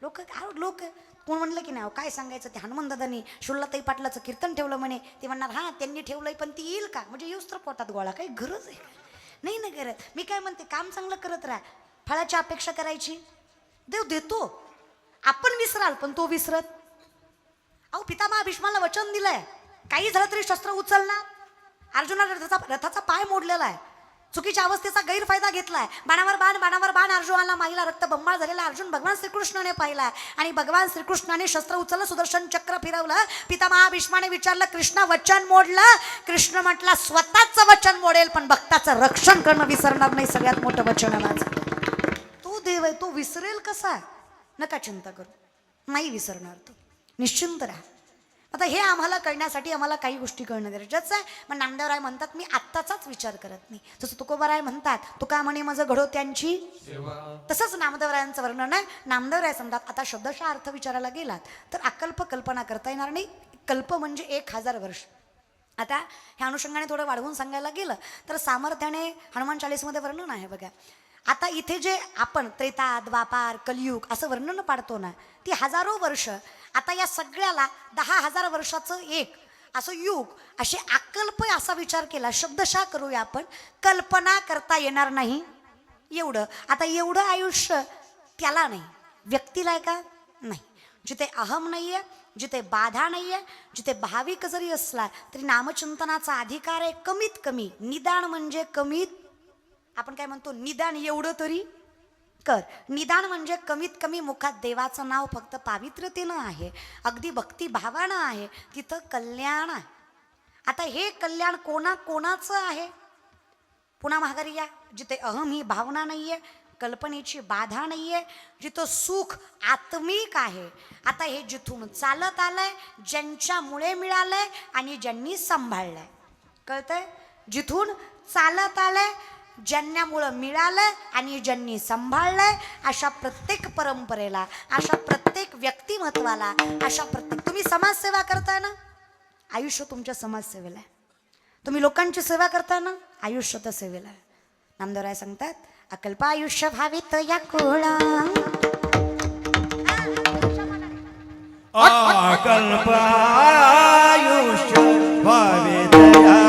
लोक कोण म्हणलं की नाही काय सांगायचं, ते हनुमान दादांनी शुल्लाताई पाटलाचं कीर्तन ठेवलं म्हणे, ते म्हणणार हां त्यांनी ठेवलंय पण ती येईल का, म्हणजे येऊस तर पोटात गोळा, काही गरज आहे नाही ना करत. मी काय म्हणते, काम चांगलं करत राहा, फळाची अपेक्षा करायची, देव देतो, आपण विसराल पण तो विसरत. अहो पितामहा भीष्माला वचन दिलंय, काही झालं तरी शस्त्र उचलणार. अर्जुनाला रथाचा पाय मोडलेला आहे, चुकीच्या अवस्थेचा गैरफायदा घेतलाय, बाणावर बाण अर्जुनाला माईला रक्त बंबाळ झालेला अर्जुन भगवान श्रीकृष्णाने पाहिला आणि भगवान श्रीकृष्णाने शस्त्र उचललं, सुदर्शन चक्र फिरवलं. पितामहा भीष्माने विचारलं, कृष्ण वचन मोडलं? कृष्ण म्हटला, स्वतःचं वचन मोडेल पण भक्ताचं रक्षण करणं विसरणार नाही, सगळ्यात मोठं वचन आहे माझं. तो देव आहे, तो विसरेल कसा? नका चिंता करू, नाही विसरणार तो, निश्चिंत राहा. आता हे आम्हाला कळण्यासाठी आम्हाला काही गोष्टी कळणं गरजेचं आहे. मग नामदेवराय म्हणतात, मी आत्ताचाच विचार करत नाही. जसं तुकोबाराय म्हणतात, तुका म्हणे माझं घडो त्यांची सेवा, तसंच नामदेवरायांचं वर्णन आहे. नामदेवराय सांगतात, आता शब्दशः अर्थ विचारायला गेलात तर अकल्प कल्पना करता येणार नाही. कल्प म्हणजे 1000 वर्ष. आता ह्या अनुषंगाने थोडं वाढवून सांगायला गेलं तर सामर्थ्याने हनुमान चालीसमध्ये वर्णन आहे बघा. आता इथे जे आपण त्रेता, द्वापार, कलियुग असं वर्णन पाडतो ना, ती हजारो वर्ष. आता या सगळ्याला 10,000 वर्षाचं एक असं युग, असे अकल्प असा विचार केला, शब्दशः करूया आपण, कल्पना करता येणार नाही एवढं. आता एवढं आयुष्य त्याला नाही, व्यक्तीला आहे का? नाही. जिथे अहम नाही आहे, जिथे बाधा नाही आहे, जिथे भाविक जरी असला तरी नामचिंतनाचा अधिकार आहे. कमीत कमी निदान म्हणजे कमीत, आपण काय म्हणतो, निदान एवढं तरी कर. निदान म्हणजे कमीत कमी मुखात देवाचं नाव फक्त पावित्र्यतेनं आहे, अगदी भक्तिभावानं आहे, तिथं कल्याण आहे. आता हे कल्याण कोणाचं आहे? पुन्हा माघारी या, जिथे अहम ही भावना नाही आहे, कल्पनेची बाधा नाही आहे, जिथं सुख आत्मिक आहे. आता हे जिथून चालत आलंय, ज्यांच्यामुळे मिळालंय आणि ज्यांनी सांभाळलंय, कळतंय? जिथून चालत आलंय, ज्यांच्यामुळं मिळालंय आणि ज्यांनी सांभाळलंय, अशा प्रत्येक परंपरेला, अशा प्रत्येक व्यक्तिमत्वाला, अशा प्रत्येक, तुम्ही समाजसेवा करताय ना, आयुष्य तुमच्या समाजसेवेला आहे. तुम्ही लोकांची सेवा करताय ना, आयुष्य तर सेवेला आहे. नामदेवराय सांगतात, अकल्प आयुष्य भावित या कुळा, अकल्प आयुष्य भावित या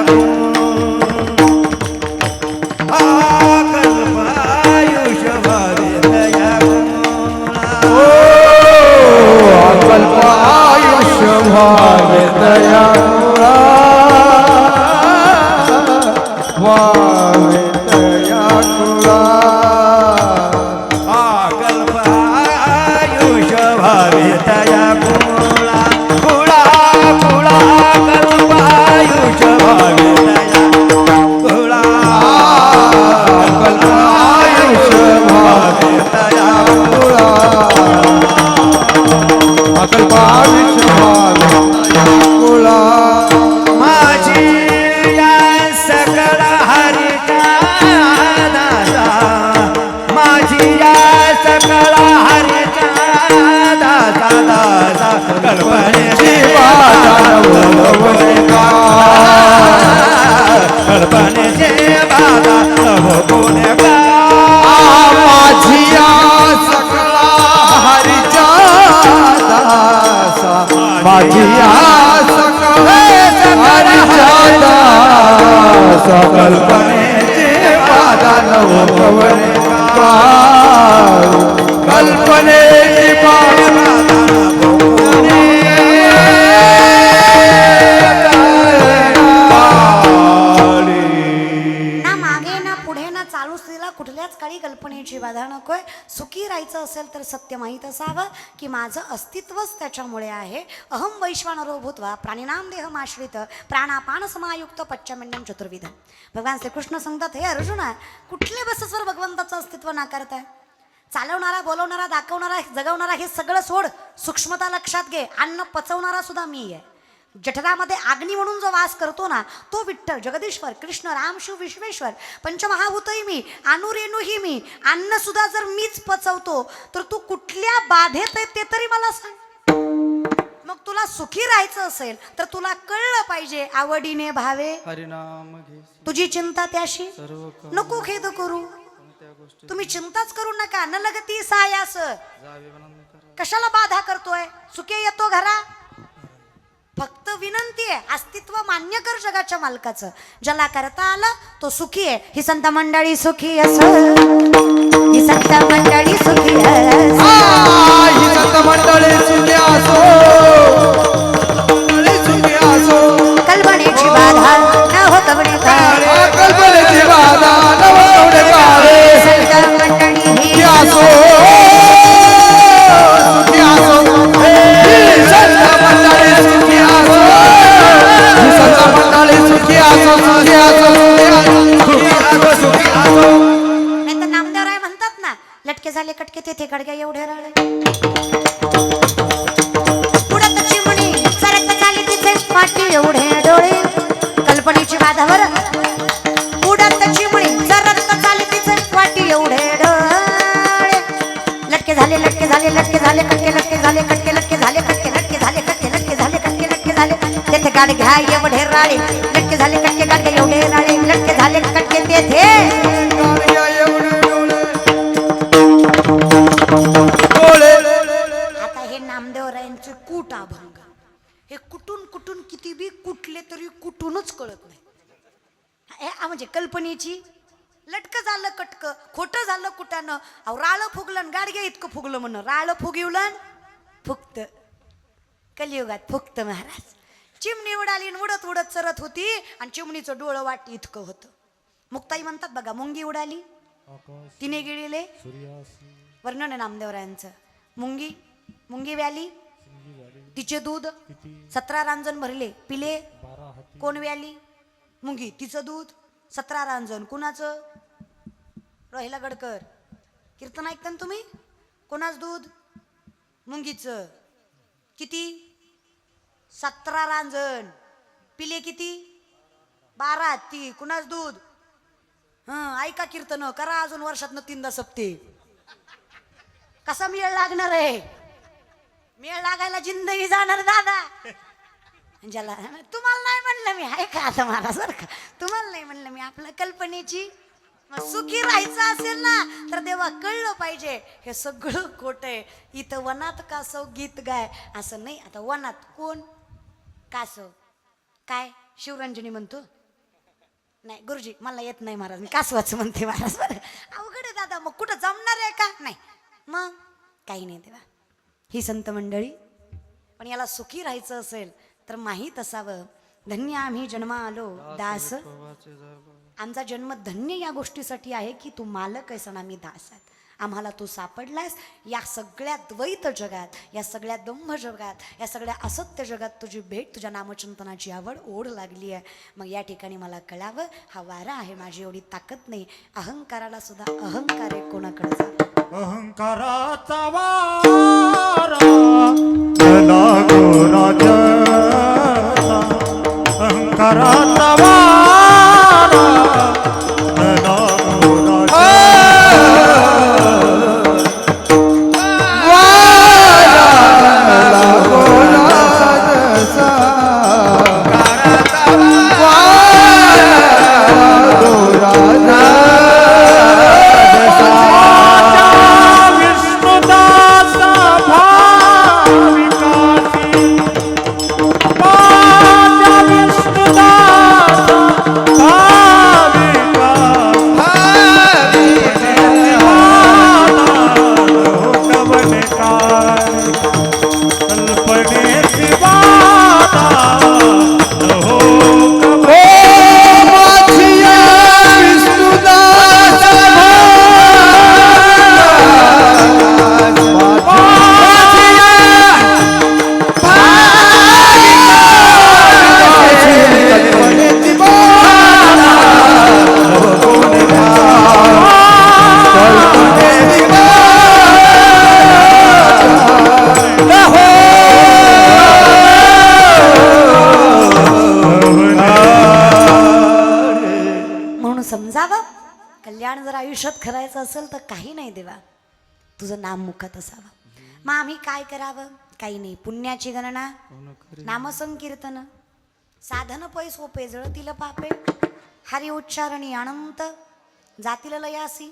कल्पनेचे बाधा कल्पनेची ना मागे ना पुढे ना चालू स्त्रीला कुठल्याच काळी कल्पनेची बाधा नकोय. सुखी राहायचं असेल तर सत्य माहीत असावं की माझं अस्तित्वच त्याच्यामुळे आहे. अहम वैश्वानरो भूत्वा प्राणिनाम देहमाश्रित प्राणापान समायुक्त पच्चमेंडम चतुर्विध. भगवान श्रीकृष्ण सांगतात, हे अर्जुना, कुठल्या बेसिसवर भगवंताचं अस्तित्व नाकारताय? चालवणारा, बोलवणारा, दाखवणारा, जगवणारा हे सगळं सोड, सूक्ष्मता लक्षात घे. अन्न पचवणारा सुद्धा मी आहे. जठरामध्ये अग्नी म्हणून जो वास करतो ना, तो विठ्ठल, जगदीश्वर, कृष्ण, राम, शिव, विश्वेश्वर, पंचमहाभूतही मी, अणुरेणूही मी. अन्न सुद्धा जर मीच पचवतो तर तू कुठल्या बाधेत आहे ते तरी मला सांग. मग तुला सुखी राहायचं असेल तर तुला कळलं पाहिजे, आवडीने भावे हरिनाम घे तुझी चिंता त्याशी सर्व नको खेद करू. तुम्ही चिंताच करू नका. न लगती सायास, कशाला बाधा करतोय? सुखे येतो घरा. फक्त विनंती आहे, अस्तित्व मान्य कर जगाच्या मालकाचं. ज्याला करता आलं तो सुखी आहे. ही संत मंडळी सुखी असो, ही संत मंडळी सुखी असो. ही संत मंडळी सुखी असो, मंडळी सुखी असो. कल्पनेची बाधा न होत बने काळे, कल्पनेची बाधा न होत काळे. संत मंडळी ही असो, सुखी असो. ही संत मंडळी सुखी असो, ही संत मंडळी सुखी असो, सुखी असो, सुखी असो, सुखी असो. नाही तर नामदेवराय म्हणतात ना, लटके झाले कटके तेथे गडग्या एवढे राळे. पुढत चिमणी सरत झाली तिथे पाठी एवढे डोळे. कल्पनेची बाधावर पुढत चिमणी सरत झाली तिथे पाठी एवढे डोळे. लटके झाले लटके झाले लटके झाले कटके लटके झाले कटके लटके झाले कटके लटके झाले कटके लटके झाले कटके लटके झाले तेथे गाडघ्या एवढे राळे. लटके झाले कटके गाडगे एवढे राळे. लटके झाले कटके तेथे. आता हे नामदेवरायांचे कूट अभंग, हे कुठून कुठून किती बी कुठले तरी कुठूनच कळत नाही. म्हणजे कल्पनेची लटक झालं कटक, खोटं झालं कुठानं. अहो राळ फुगलं गाडगे इतकं फुगलं म्हणून राळ फुगिवलं फुगत. कलियुगात फुगत महाराज. चिमणी उडाली उडत उडत चरत होती आणि चिमणीचं डोळं वाट इतकं होतं. मुक्ताई म्हणतात बघा, मुंगी उडाली तिने गिळले. वर्णन आहे नामदेवरायांचं. मुंगी मुंगी व्याली, तिचे दूध 17 रांजण भरले पिले. कोण व्याली? मुंगी. तिचं दूध 17 रांजण. कुणाचं? रोहिला गडकर. कीर्तन ऐकता ना तुम्ही? कोणाच दूध? मुंगीचं. किती? 17 रांजण. पिले किती? 12. ती कुणाच दूध? ऐका कीर्तन करा अजून वर्षातनं 3दा सप्ते. कसा मेळ लागणार आहे? मेळ लागायला जिंदगी जाणार दादा. ज्याला तुम्हाला नाही म्हणलं मी, ऐका आता मला सर का, तुम्हाला नाही म्हणलं मी. आपलं कल्पनेची सुखी राहायचं असेल ना तर देवा कळलं पाहिजे हे सगळं खोट आहे. इथं वनात कासव गीत गाय असं नाही. आता वनात कोण? कासव. काय शिवरंजनी म्हणतो? नाही गुरुजी मला येत नाही महाराज, मी कासवाचं म्हणते महाराज. बरं अवघड आहे दादा. मग कुठं जमणार आहे का? नाही. मग काही नाही देवा. ही संत मंडळी. पण याला सुखी राहायचं असेल तर माहीत असावं, धन्य आम्ही जन्मा आलो दास. आमचा जन्म धन्य या गोष्टीसाठी आहे की तू मालक आहेस आणि आम्ही दास आहेत. आम्हाला तू सापडलास या सगळ्या द्वैत जगात, या सगळ्या दंभ जगात, या सगळ्या असत्य जगात तुझी भेट, तुझ्या नामचिंतनाची आवड ओढ लागली आहे. मग या ठिकाणी मला कळावं, हा वारा आहे, माझी एवढी ताकद नाही. अहंकाराला सुद्धा अहंकार आहे कोणाकडे जा. अहंकाराचा वारा लागो राजा, अहंकाराचा वारा लागो राजा. कल्याण जर आयुष्यात करायचं असेल तर काही नाही देवा, तुझं नाम मुखात असावं. मग आम्ही काय करावं? काही नाही. पुण्याची गणना, नामसंकीर्तन, साधन पै सोपे जळतील पापे, हरी उच्चारणी अनंत जातील लयासी.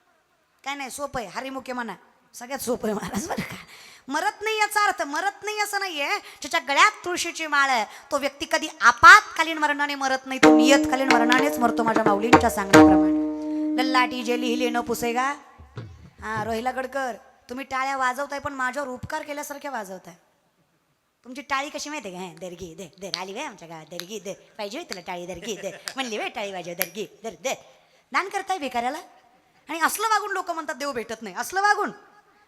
काय नाही, सोपं आहे. हरिमुखे म्हणा, सगळ्यात सोपं आहे महाराज बरं का. मरत नाही याचा अर्थ मरत नाही असं नाहीये. ज्याच्या गळ्यात तुळशीची माळ आहे तो व्यक्ती कधी आपत्कालीन मरणाने मरत नाही, तो नियतकालीन मरणानेच मरतो. माझ्या माऊलींच्या सांगण्याप्रमाणे. लल्लाटी जे लिहिले न पुसेगा. हा रोहिला गडकर, तुम्ही टाळ्या वाजवताय पण माझ्यावर उपकार केल्यासारख्या वाजवताय. तुमची टाळी कशी माहिती आहे का? दर्गी दे दे आली वे आमच्या गावात, दर्गी दे पाहिजे होय तुला टाळी, दर्गी दे म्हणली वे टाळी वाजव, दर्गी दर दे. दान करताय भिकाऱ्याला. आणि असलं वागून लोक म्हणतात देव भेटत नाही. असलं वागून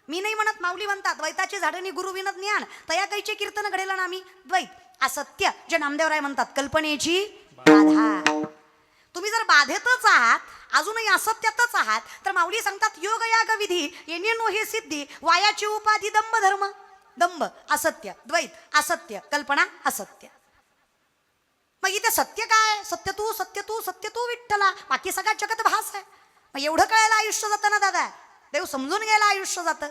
मी नाही म्हणत, माऊली म्हणतात द्वैताची झाडणी गुरु विनत ज्ञान तया कैचे कीर्तन घडेल ना आम्ही द्वैत असत्य. जे नामदेवराय म्हणतात कल्पनेची बाधा. तुम्ही जर बाधेतच आहात, अजूनही असत्यातच आहात, तर माऊली सांगतात योग याग विधी येणे नो हे सिद्धी वायाची उपाधी दंभ धर्म. दंभ असत्य, द्वैत असत्य, कल्पना असत्य. मग इथे सत्य काय? सत्य तू सत्य तू सत्य तू विठ्ठला, बाकी सगळा जगत भास आहे. मग एवढं कळायला आयुष्य जातं ना दादा, देव समजून घ्यायला आयुष्य जातं.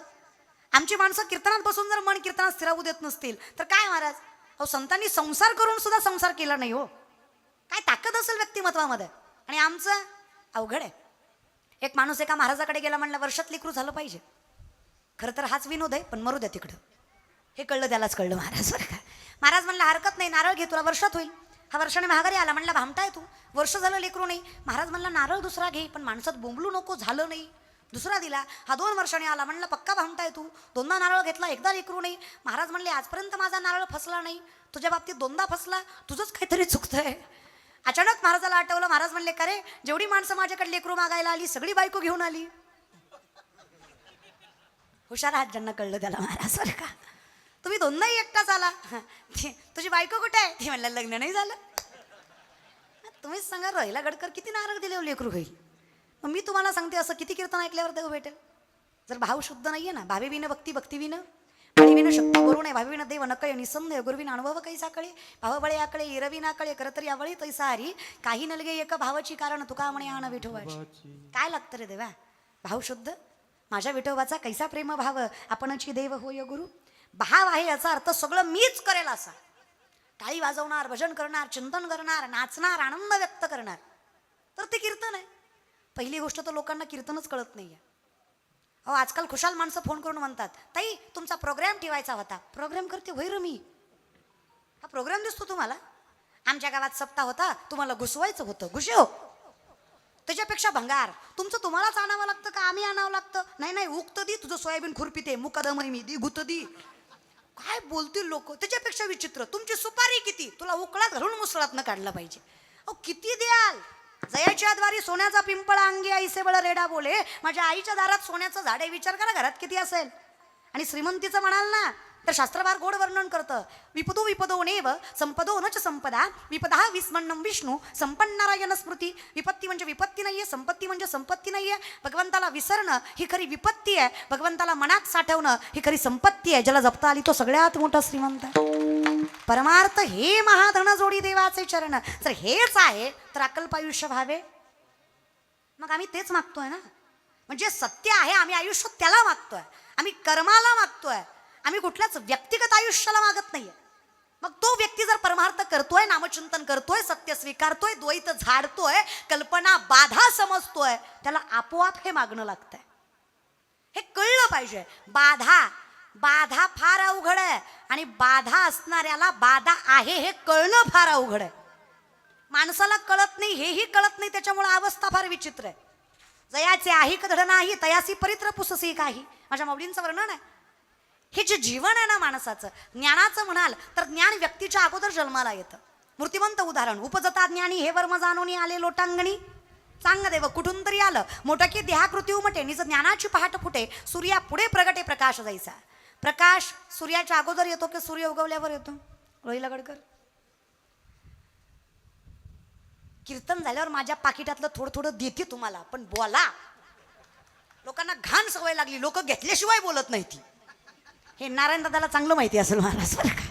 आमची माणसं कीर्तनात बसून जर मन कीर्तनात स्थिरावू देत नसतील तर काय महाराज? अहो संतांनी संसार करून सुद्धा संसार केला नाही हो. काय ताकद असेल व्यक्तिमत्वामध्ये. आणि आमचं अवघड आहे. एक माणूस एका महाराजाकडे गेला, म्हणला वर्षात लेकरू झालं पाहिजे. खरं तर हाच विनोद आहे, पण मरू द्या तिकडं. हे कळलं त्यालाच कळलं महाराज बरं का. महाराज म्हणला हरकत नाही, नारळ घे, तुला वर्षात होईल. हा वर्षाने महागारी आला. म्हणला भामटाय तू, वर्ष झालं लेकरू नाही. महाराज म्हणला नारळ दुसरा घे, पण माणसात बोंबलू नको, झालं नाही. दुसरा दिला. हा 2 वर्षाने आला. म्हणला पक्का भामटाय तू, 2दा नारळ घेतला, एकदा लेकरू नाही. महाराज म्हणले आजपर्यंत माझा नारळ फसला नाही, तुझ्या बाबतीत 2दा फसला, तुझंच काहीतरी चुकतंय. अचानक महाराजाला आठवलं. महाराज म्हणले का रे, जेवढी माणसं माझ्याकडे लेकरू मागायला आली सगळी बायको घेऊन आली. हुशार आहात ज्यांना कळलं त्याला महाराज बरं का. तुम्ही 2दाही एकटाच आला. तुझी बायको कुठे आहे? ती म्हणलं लग्न नाही झालं. तुम्हीच सांगा रोहिला गडकर किती नारळ दिले लेकरू होईल. मग मी तुम्हाला सांगते असं किती कीर्तन ऐकल्यावर देव भेटेल? जर भाव शुद्ध नाहीये ना, भावे विन भक्ती भक्ती विन बळी विन शक्ती करू नये, भावे विन देव नकळे निसंदेह गुरुविन अनुभव कैसा कळे भाव बळे आकळे इरवी ना कळे करतरी आवळी तैसा हरी काही नलगे एक भावाची कारण तुका म्हणे आण विठोबाची. काय लागतं रे देवा? भाव शुद्ध. माझ्या विठोबाचा कैसा प्रेम भाव आपणची देव होय गुरु. भाव आहे याचा अर्थ सगळं मीच करेल असा. टाळी वाजवणार, भजन करणार, चिंतन करणार, नाचणार, आनंद व्यक्त करणार, तर ते कीर्तन आहे. पहिली गोष्ट तर लोकांना कीर्तनच कळत नाहीये. अहो आजकाल खुशाल माणसं फोन करून म्हणतात ताई तुमचा प्रोग्राम ठेवायचा होता. प्रोग्राम करते होय मी? हा प्रोग्राम दिसतो तुम्हाला? आमच्या गावात सप्ताह होता, तुम्हाला घुसवायचं होतं, घुसव. त्याच्यापेक्षा भंगार तुमचं तुम्हालाच आणावं लागतं का आम्ही आणावं लागतं? नाही नाही, उगत दी तुझं सोयाबीन खुरपीते, मुकदम मी दी गुत दी. काय बोलतील लोक. त्याच्यापेक्षा विचित्र तुमची सुपारी किती, तुला उकळात घालून मुसळात न काढला पाहिजे. अहो किती द्याल? जयाच्या द्वारी सोन्याचा पिंपळा अंगी आईसे बळ रेडा बोले. माझ्या आईच्या दारात सोन्याचं झाड आहे, विचार करा घरात किती असेल. आणि श्रीमंतीचं म्हणाल ना तर शास्त्रभार गोड वर्णन करतं. विपदो विपदो नेव संपदो नच संपदा विपदा विस्मन्नम विष्णू संपन्नारायण स्मृती. विपत्ती म्हणजे विपत्ती नाहीये, संपत्ती म्हणजे संपत्ती नाहीये. भगवंताला विसरणं ही खरी विपत्ती आहे, भगवंताला मनात साठवणं ही खरी संपत्ती आहे. ज्याला जपता आली तो सगळ्यात मोठा श्रीमंत. परमार्थ हे महाधन जोडी देवाचे चरण. जर हेच आहे तर अकल्प आयुष्य व्हावे. मग आम्ही तेच मागतोय ना. म्हणजे सत्य आहे, आम्ही आयुष्य त्याला मागतोय, आम्ही कर्माला मागतोय, आम्ही कुठल्याच व्यक्तिगत आयुष्याला मागत नाहीये. मग तो व्यक्ती जर परमार्थ करतोय, नामचिंतन करतोय, सत्य स्वीकारतोय, द्वैत झाडतोय, कल्पना बाधा समजतोय, त्याला आपोआप हे मागणं लागतंय. हे कळलं पाहिजे. बाधा बाधा फार अवघड आहे आणि बाधा असणाऱ्याला बाधा आहे हे कळणं फार अवघड आहे. माणसाला कळत नाही, हेही कळत नाही, त्याच्यामुळे अवस्था फार विचित्र आहे. जयाचे आहे कधड नाही तयासी परित्र पुससी काही. माझ्या माऊलींचं वर्णन आहे. हे जे जीवन आहे ना माणसाचं, ज्ञानाचं म्हणाल तर ज्ञान व्यक्तीच्या अगोदर जन्माला येतं. मूर्तिमंत उदाहरण. उपजता ज्ञानी हे वर्म जाणून आले लोटांगणी. सांग देव कुठून तरी आलं मोठं की देहाकृती उमटे निज ज्ञानाची पहाट फुटे. सूर्या पुढे प्रगटे प्रकाश जायचा. प्रकाश सूर्याच्या अगोदर येतो की सूर्य उगवल्यावर येतो? रोहिला गडकर. कीर्तन झाल्यावर माझ्या पाकिटातलं थोडं थोडं देते तुम्हाला, पण बोला. लोकांना घाण सवय लागली, लोक घेतल्याशिवाय बोलत नाही. ती हे नारायण दादाला चांगलं माहिती असेल महाराज बरं का.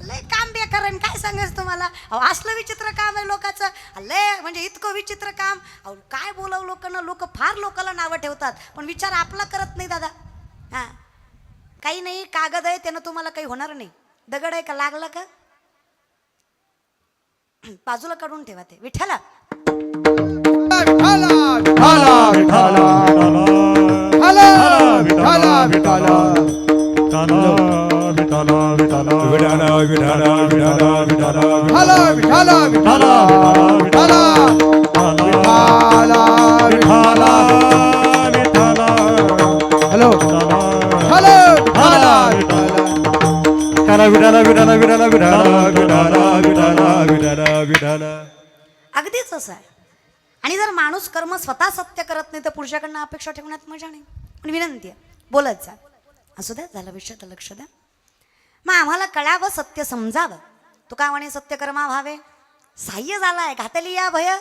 लय काम बेकार आहे, काय सांगायचं तुम्हाला. अहो असलं विचित्र काम आहे लोकांचं, लय म्हणजे इतकं विचित्र काम. अहो काय बोलावं लोकांना. लोक फार लोकांना नावं ठेवतात पण विचार आपला करत नाही दादा. हा काही नाही, कागद आहे त्यानं तुम्हाला काही होणार नाही. दगड आहे का लागला का बाजूला काढून ठेवा. ते विठ्ठला विठ्ठला, विठ्ठला, विठ्ठला, विठ्ठला, विठाल विठाल विठाल विठाल विठाल विठाल विठाल विठाल विठाल विठाल विठाल विठाल विठाल विठाल विठाल हॅलो हॅलो विठाल विठाल विठाल विठाल विठाल विठाल विठाल विठाल विठाल अगदीच असं आहे. आणि जर माणूस कर्म स्वतः सत्य करत नाही तर पुरुषाकडनं अपेक्षा ठेवण्यात मजा नाही. पण विनंती आहे, बोलत जा. असू द्या, झालं विषयात लक्ष द्या. मग आम्हाला कळावं, सत्य समजावं. तुका म्हणे सत्य कर्मा व्हावे, साह्य झालाय घातली या भय.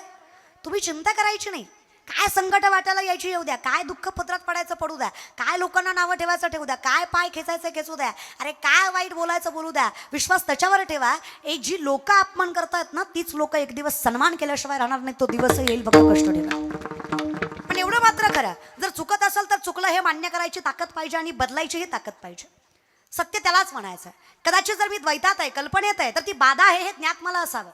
तुम्ही चिंता करायची नाही. काय संकट वाटायला यायची येऊ द्या, काय दुःख पत्रात पडायचं पडू द्या, काय लोकांना नावं ठेवायचं ठेवू द्या, काय पाय खेचायचं खेचू द्या, अरे काय वाईट बोलायचं बोलू द्या. विश्वास त्याच्यावर ठेवा, एक जी लोक अपमान करतात ना तीच लोक एक दिवस सन्मान केल्याशिवाय राहणार नाही. तो दिवस येईल बघा, कष्ट ठेवा. पण एवढं मात्र करा, जर चुकत असेल तर चुकलं हे मान्य करायची ताकद पाहिजे आणि बदलायची ही ताकद पाहिजे. सत्य त्यालाच म्हणायचं. कदाचित जर मी द्वैतात आहे, कल्पनेत आहे, तर ती बाधा आहे हे ज्ञात मला असावं.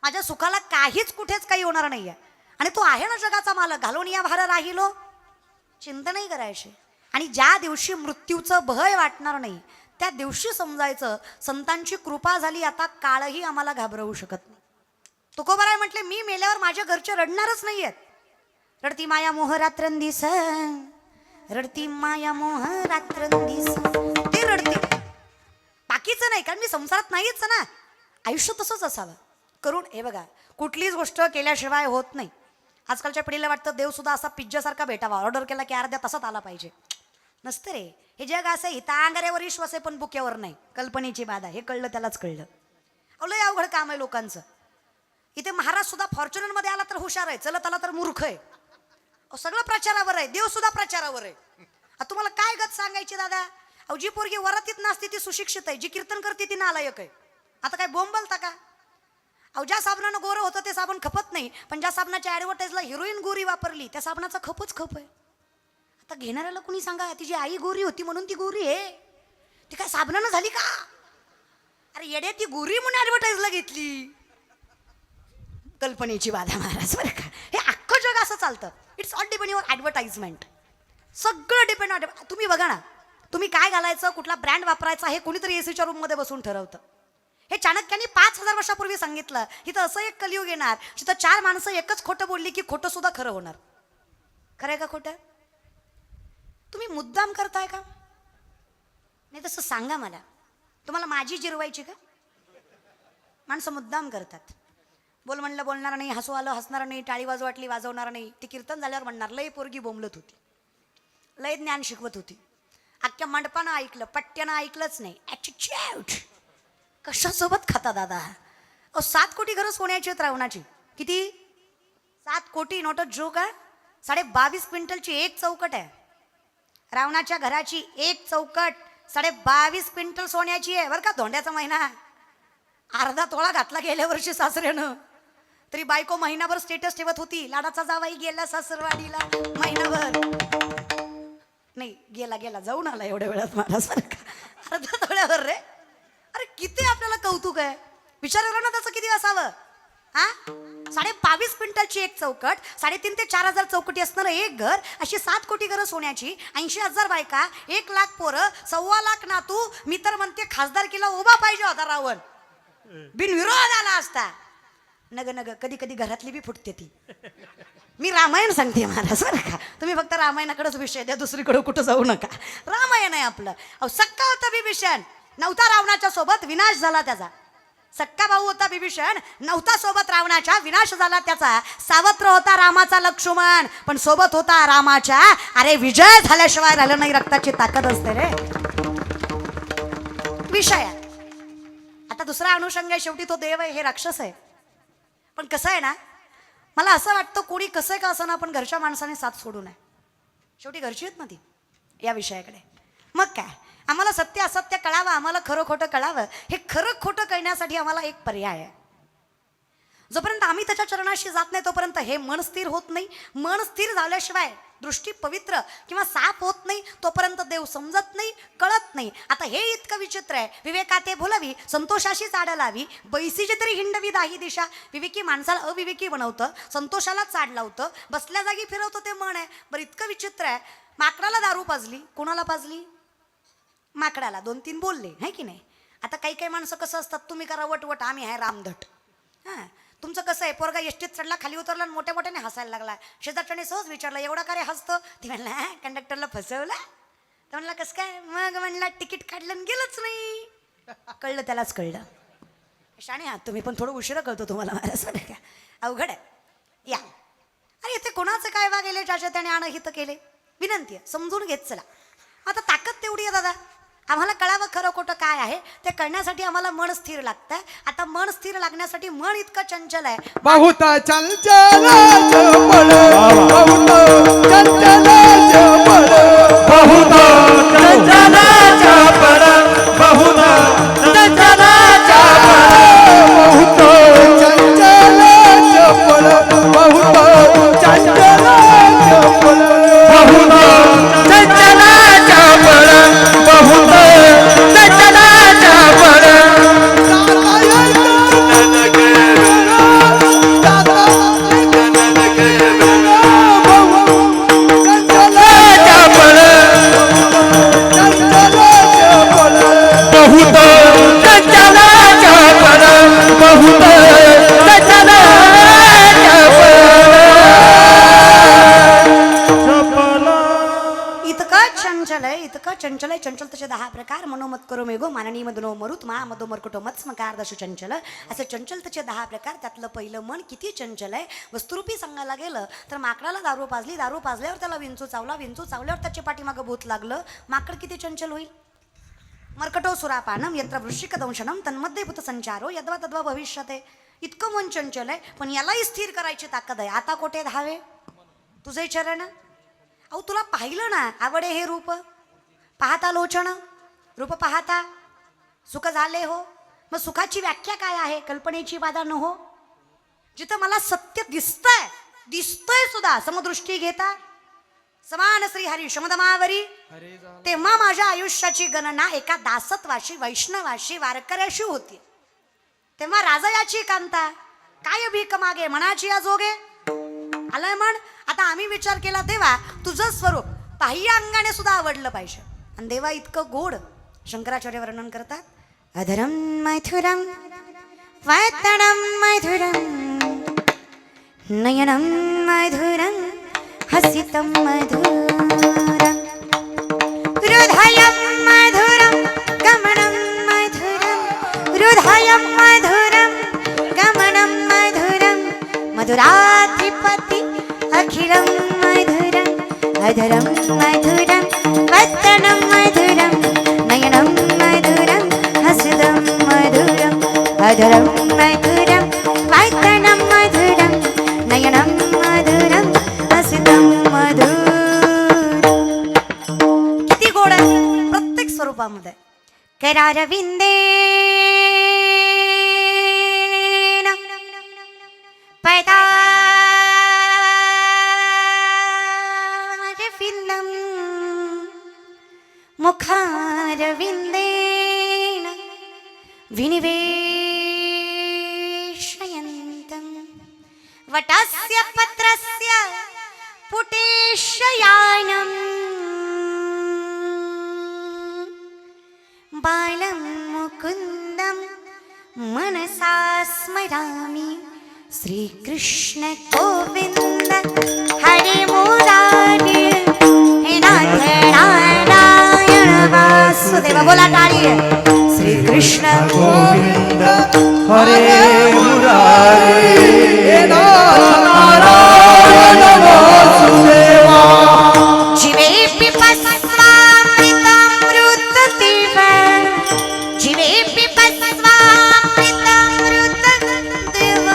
माझ्या सुखाला काहीच कुठेच काही होणार नाही आहे आणि तो आहे ना जगाचा मालक. घालून या भार राहिलो, चिंता नाही करायची. आणि ज्या दिवशी मृत्यूचं भय वाटणार नाही त्या दिवशी समजायचं संतांची कृपा झाली, आता काळही आम्हाला घाबरवू शकत नाही. तुकोबाराय म्हटले, मी मेल्यावर माझ्या घरचे रडणारच नाही आहेत. रडती माया मोह रात्रंदिस, रडती माया मोह रात्रंदिस, ते रडते, बाकीचं नाही. कारण मी संसारात नाहीच ना. आयुष्य तसंच असावं करून. हे बघा, कुठलीच गोष्ट केल्याशिवाय होत नाही. आजकालच्या पिढीला वाटतं देव सुद्धा असा पिझ्झासारखा भेटावा, ऑर्डर केला की अर्ध्या तासात आला पाहिजे. नसतं रे हे जग. असं हितांगऱ्यावर विश्वास आहे पण बुक्यावर नाही. कल्पनेची बाधा, हे कळलं त्यालाच कळलं. लय अवघड काम आहे लोकांचं. इथे महाराज सुद्धा फॉर्च्युनरमध्ये आला तर हुशार आहे, चलत आला तर मूर्ख आहे. सगळं प्रचारावर आहे, देव सुद्धा प्रचारावर आहे. तुम्हाला काय गत सांगायची दादा. जी पोरगी वरातीत नाचते ती सुशिक्षित आहे, जी कीर्तन करते ती नालायक आहे. आता काय बोंब बोलता का. ज्या साबणानं गोरं होतं ते साबण खपत नाही, पण ज्या साबणाच्या ॲडव्हर्टाईजला हिरोईन गोरी वापरली त्या साबणाचा खपच खप आहे. आता घेणाऱ्याला कुणी सांगा तिची आई गोरी होती म्हणून ती गोरी आहे, ती काय साबणानं झाली का. अरे येड्या, ती गोरी म्हणून ॲडव्हर्टाईजला घेतली. कल्पनेची बाधा महाराज बरं का. हे अख्खं जग असं चालतं. It's all depend your advertisement. सगळं डिपेंड ऑन. तुम्ही बघा ना, तुम्ही काय घालायचं, कुठला ब्रँड वापरायचा हे कोणीतरी एसीच्या रूममध्ये बसून ठरवतं. हे चाणक्याने 5000 वर्षापूर्वी सांगितलं. इथं असं एक कलियुग येणार जिथं 4 माणसं एकच खोटं बोलली की खोटं सुद्धा खरं होणार. खरं आहे का खोटं. तुम्ही मुद्दाम करताय का. नाही तसं सांगा मला, तुम्हाला माझी जिरवायची का. माणसं मुद्दाम करतात. बोल म्हणलं बोलणार नाही, हसू आलं हसणार नाही, टाळी वाजव वाटली वाजवणार नाही. ती कीर्तन झाल्यावर म्हणणार लय पोरगी बोंबलत होती, लय ज्ञान शिकवत होती. अख्ख्या मंडपानं ऐकलं, पट्ट्यानं ऐकलंच नाही. ॲटिट्यूड. कशासोबत खाता दादा. 7 कोटी घरं सोन्याची आहेत रावणाची. किती. 7 कोटी. नॉट अ जोक आहे. 22.5 क्विंटलची एक चौकट आहे. रावणाच्या घराची एक चौकट 22.5 क्विंटल सोन्याची आहे बरं का. धोंड्याचा महिना अर्धा तोळा घातला गेल्या वर्षी सासऱ्यानं. तरी बायको महिनाभर स्टेटस ठेवत होती, लाडाचा जावाई गेला सासरवाडीला महिनाभर. नाही गेला गेला जाऊन आला एवढ्या वेळात महाराज बरं का. अर्धा तोळ्यावर रे. अरे किती आपल्याला कौतुक आहे. विचार करा ना त्याचं किती असावं. हा 22.5 क्विंटलची एक चौकट, 3.5 ते 4,000 चौकटी असणारं एक घर, अशी 7 कोटी घरं सोन्याची, 80,000 बायका, 1 लाख पोरं, 1.25 लाख नातू. मी तर म्हणते खासदारकीला उभा पाहिजे होता रावण, बिनविरोध आला असता. नग नग कधी कधी घरातली बी फुटते ती. मी रामायण सांगते महाराज बरं का. तुम्ही फक्त रामायणाकडेच विषय द्या, दुसरीकडे कुठं जाऊ नका. रामायण आहे आपलं. सक्का होता बिभीषण, नव्हता रावणाच्या सोबत, विनाश झाला त्याचा. सक्का भाऊ होता बिभीषण, नव्हता सोबत रावणाच्या, विनाश झाला त्याचा. सावत्र होता रामाचा लक्ष्मण, पण सोबत होता रामाच्या. अरे विजय झाल्याशिवाय राहिलं नाही. रक्ताची ताकद असते रे. विषय आता दुसरा अनुषंग आहे. शेवटी तो देव आहे, हे राक्षस आहे. पण कसं आहे ना, मला असं वाटतं कोणी कसं आहे का असं ना, पण घरच्या माणसाने साथ सोडू नये. शेवटी घरची आहेत ना ती या विषयाकडे. मग काय, आम्हाला सत्य असत्य कळावं, आम्हाला खरं खोटं कळावं. हे खरं खोटं कळण्यासाठी आम्हाला एक पर्याय आहे. जोपर्यंत आम्ही त्याच्या चरणाशी जात नाही तोपर्यंत हे मन स्थिर होत नाही. मन स्थिर झाल्याशिवाय दृष्टी पवित्र किंवा साफ होत नाही तोपर्यंत देव समजत नाही, कळत नाही. आता हे इतकं विचित्र आहे. विवेकाते भुलवी संतोषाशी चाड लावी, बैसीची तरी हिंडवी दाही दिशा. विवेकी माणसाला अविवेकी बनवतं, संतोषाला चाड लावतं, बसल्या जागी फिरवतं ते मन आहे. बरं इतकं विचित्र आहे. माकडाला दारू पाजली, कोणाला पाजली? माकडाला. 2-3 बोलले है की नाही. आता काही काही माणसं कसं असतात, तुम्ही करा वटवट, आम्ही आहे रामधट. हां, तुमचं कसं आहे, पोरगा एसटीत चढला, खाली उतरला आणि मोठ्या मोठ्याने हसायला लागला. शेजारच्याने सहज विचारलं, एवढा का रे हसतो? ती म्हणला कंडक्टरला फसवलं. तर म्हणला कसं काय? मग म्हणला तिकीट काढलं आणि गेलंच नाही. कळलं, त्यालाच कळलं. शाणे आहात तुम्ही, पण थोडं उशिरा कळतो तुम्हाला माझ्यासाठी. का अवघड आहे. या अरे इथे कोणाचं काय वागेले, ज्याच्या त्याने अनहित केले. विनंती आहे, समजून घेत चला. आता ताकद तेवढी आहे दादा, आम्हाला कळावं खरं खोटं काय आहे ते कळण्यासाठी आम्हाला मन स्थिर लागतं. आता मन स्थिर लागण्यासाठी मन इतकं चंचल आहे. बहुत चंचल चपळ, बहुत चंचल चपळ, बहुत चंचल चपळ, बहुत चंचल चपळ, बहुत चंचल चपळ, बहुत चंचल चपळ, बहुत चंचल चपळ, बहुत चंचल चपळ. चंचल आहे. चंचलतेचे 10 प्रकार. मनोमत करो मेघो माननी मदनो मरुत मा मदो मरकटो मत्स्मकार दशु चंचल. असे चंचलतेचे 10 प्रकार. त्यातलं पहिलं मन किती चंचल आहे. वस्तुरूपी सांगायला गेलं तर माकडाला दारू पाजली, दारू पाजल्यावर त्याला विंचू चावला, विंचू चावल्यावर त्याच्या पाठीमागं भूत लागलं. माकड किती चंचल होईल. मर्कटो सुरापानम यत्र वृश्चिक दंशनम तन्मध्ये भूत संचारो यद्वा तद्वा भविष्यते. इतकं मन चंचल आहे, पण यालाही स्थिर करायची ताकद आहे. आता कोठे धावे तुझे चरण. अहो तुला पाहिलं ना, आवडे हे रूप पाहता लोचन, रूप पाहता सुख झाले हो. मग सुखाची व्याख्या काय आहे? कल्पनेची बाधा न हो. जिथं मला सत्य दिसतंय सुद्धा समदृष्टी घेता समान श्री हरी शमदमावरी, तेव्हा माझ्या आयुष्याची गणना एका दासत्वाशी, वैष्णवाशी, वारकऱ्याशी होती. तेव्हा राजयाची कांता काय भीक मागे मनाची आजोगे आलाय म्हण. आता आम्ही विचार केला, देवा तुझं स्वरूप बाह्य अंगाने सुद्धा आवडलं पाहिजे. आणि देवा इतकं गोड. शंकराचार्य वर्णन करतात, अधरम मैथुरम वातणम मैथुरम नयनम मैथुरम हसितम मधुरम हृदयम मधुरम गमनम मधुरम हृदयम मधुरम गमनम मधुरम मधुराधिपति अखिलम मधुरम अधरम मधुरम वत्तनम मधुरम नयनम मधुरम हसितम मधुरम अधरम मधुरम वत्तनम मधुरम नयनम मधुरम हसितम मधुरम. किती गोड आहे प्रत्येक स्वरूपामध्ये. करारविंदे पैदा मुखारविंदेन विनिवेशयन्तं वटस्य पत्रस्य पुटेशयानं बालं मुकुन्दं मनसा स्मरामि. श्रीकृष्ण गोविन्द हरे मुरारी हे नाथ नारायण वासुदेव. बोला टाळी. श्री कृष्ण गोविंद हरे मुरारी हे नाथ नारायण वासुदेवा. जीवे पिपस्वामृतामृत देव, जीवे पिपस्वामृतामृत देव.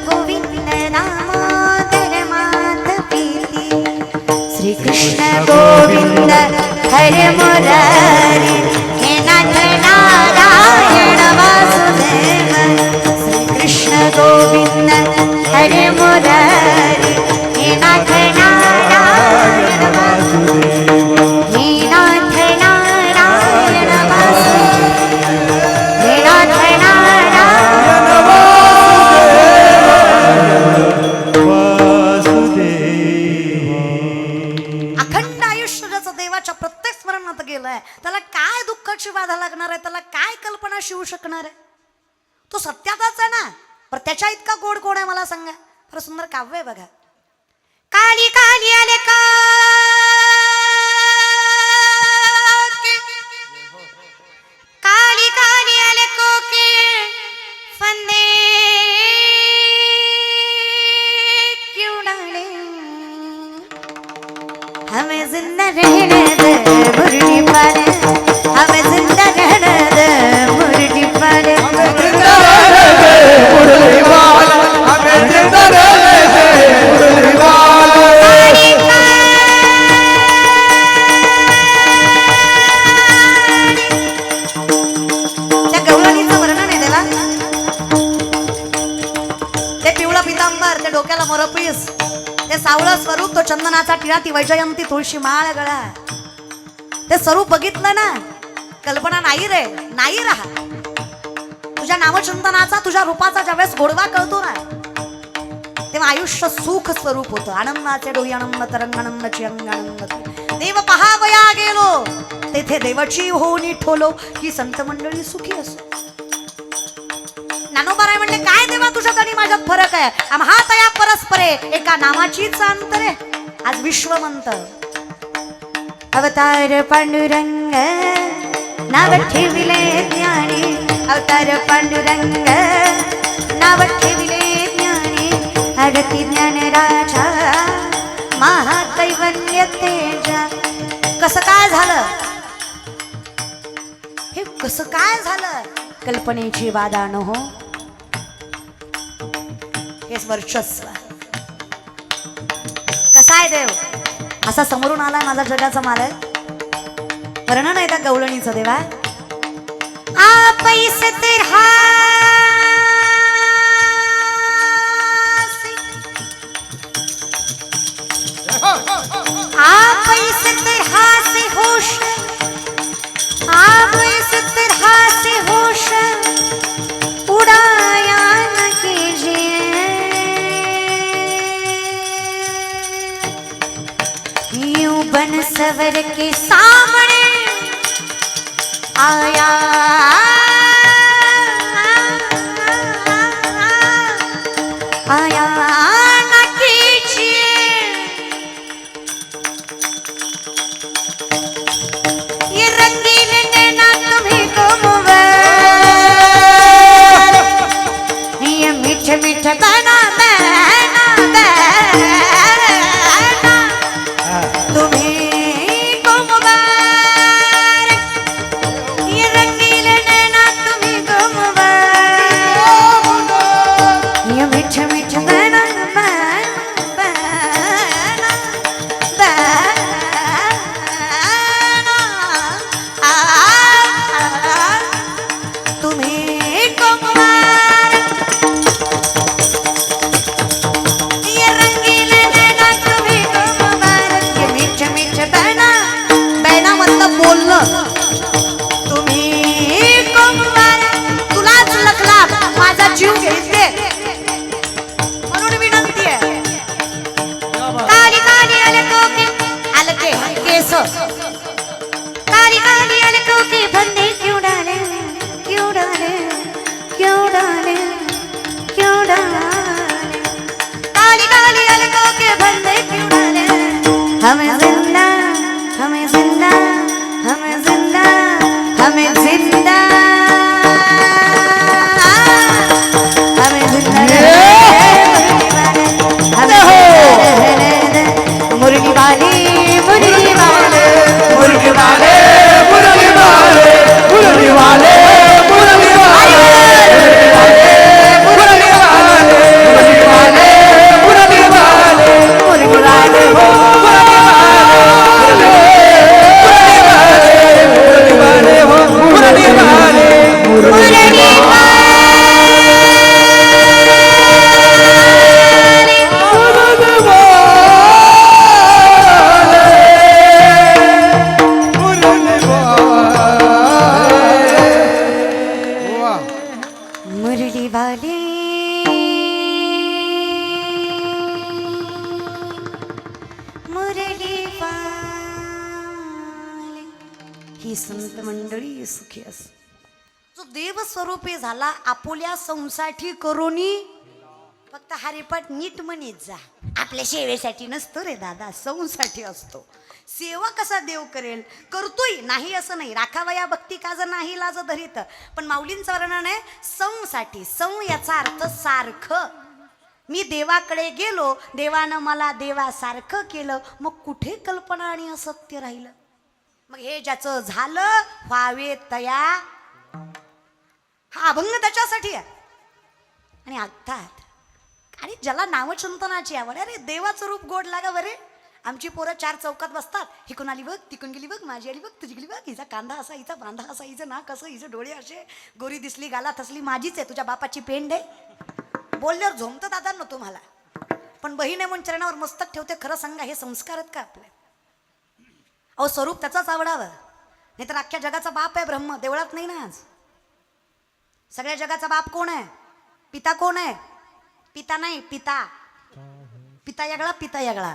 गोविंद दामोदर माधवी. श्री कृष्ण गोविंद हरे मुरारी हे नाथ नारायण वासुदेव. श्री कृष्ण गोविंद हरे मुरारी हे नाथ नारायण नामाची बाधा लागणार आहे, त्याला काय कल्पना शिवू शकणार आहे? तो सत्यातच आहे ना, पण त्याच्या इतका गोड कोण आहे मला सांगा? फार सुंदर काव्य आहे बघा. काली काली आले का काली काली आले कोके फंदे क्यों डाले हमें जिंदा रहने दे मुर्गी पाले हमें जिंदा रहने दे मुर्गी पाले त्या गवळणीचं वर्णन आहे त्याला. ते पिवळं पितांबर, ते डोक्याला मोरपीस, ते सावळं स्वरूप, तो चंदनाचा टिळा, ती वैजयंती तुळशी माळ गळा, ते स्वरूप बघितलं ना, कल्पना नाही रे, नाही राहा. तुझ्या नामचंदनाचा, तुझ्या रूपाचा ज्यावेळेस गोडवा कळतो ना, तेव्हा आयुष्य सुख स्वरूप होतं. आनंदाचे डोळी आनंद तरंग आनंदाची अंग आनंद. देव पहावया गेलो तेथे देवाची होनी ठोलो ही संत मंडळी सुखी असो. ज्ञानोबा म्हणले काय देवा तुझ्यात आणि माझ्यात फरक आहे, आम्हात या परस्परे एका नामाचीच अंतरे. आज विश्वमंत अवतार पांडुरंग नाव ठेविले ज्ञानी, अवतार पांडुरंग नाव ठेविले ज्ञानी, अगती ज्ञान राजा महाकैवल्य तेजा. कसं काय झालं हे, कसं काय झालं? कल्पनेची बाधा न हो, हेच वर्चस्व. कसा आहे देव? असा समोरून आला माझा जगाचा मालक. वर्णन आहे त्या गवळणीचं देवा. आप पैसे तेरा आप इस तरह से होश, आप इस तरह से होश उड़ाया न कीजिए, यूं बन सवर के सामने आया आया न कीजिए. ये रंगीन नैना तुम्हें गुमवार, ये मीठे मीठे गाना बैना बैना तुम्हें गुमवार. ये रंगीन सुखी अस. जो देव स्वरूपी झाला आपुल्या संसाठी करोनी फक्त हरिपाठ नीट म्हणीत जा. आपल्या सेवेसाठी नसतो रे दादा, संसाठी असतो. सेवा कसा देव करेल करतोय नाही असं नाही. राखावया भक्ती काज नाही लाज धरीत. पण माऊलींचं वर्णन आहे संसाठी. सं याचा अर्थ सारखं. मी देवाकडे गेलो, देवानं मला देवासारखं केलं, मग कुठे कल्पना आणि असत्य राहिलं. मग हे ज्याचं झालं व्हावे तया, हा अभंग त्याच्यासाठी आहे. आणि अर्थात आणि ज्याला नामचिंतनाची आवड, अरे देवाचं रूप गोड लागा बरे. आमची पोरं 4 चौकात बसतात, हिकून आली बघ, तिकून गेली बघ, माझी आली बघ, तुझी गेली बघ, हिचा कांदा असा, हिचा बांधा असा, हिचं नाक असं, हिचे डोळे असे, गोरी दिसली गालात असली, माझीच आहे, तुझ्या बापाची पेंड आहे. बोलल्यावर झोमतं दादा न तुम्हाला. पण बहीण आहे म्हणून चरणावर मस्तक ठेवते. खरं सांगा हे संस्कार आहेत का आपले? अहो स्वरूप त्याचाच आवडावं. नाही तर अख्ख्या जगाचा बाप आहे ब्रह्म, देवळात नाही ना आज. सगळ्या जगाचा बाप कोण आहे? पिता कोण आहे? पिता नाही, पिता. पिता यागळा, पिता यागळा.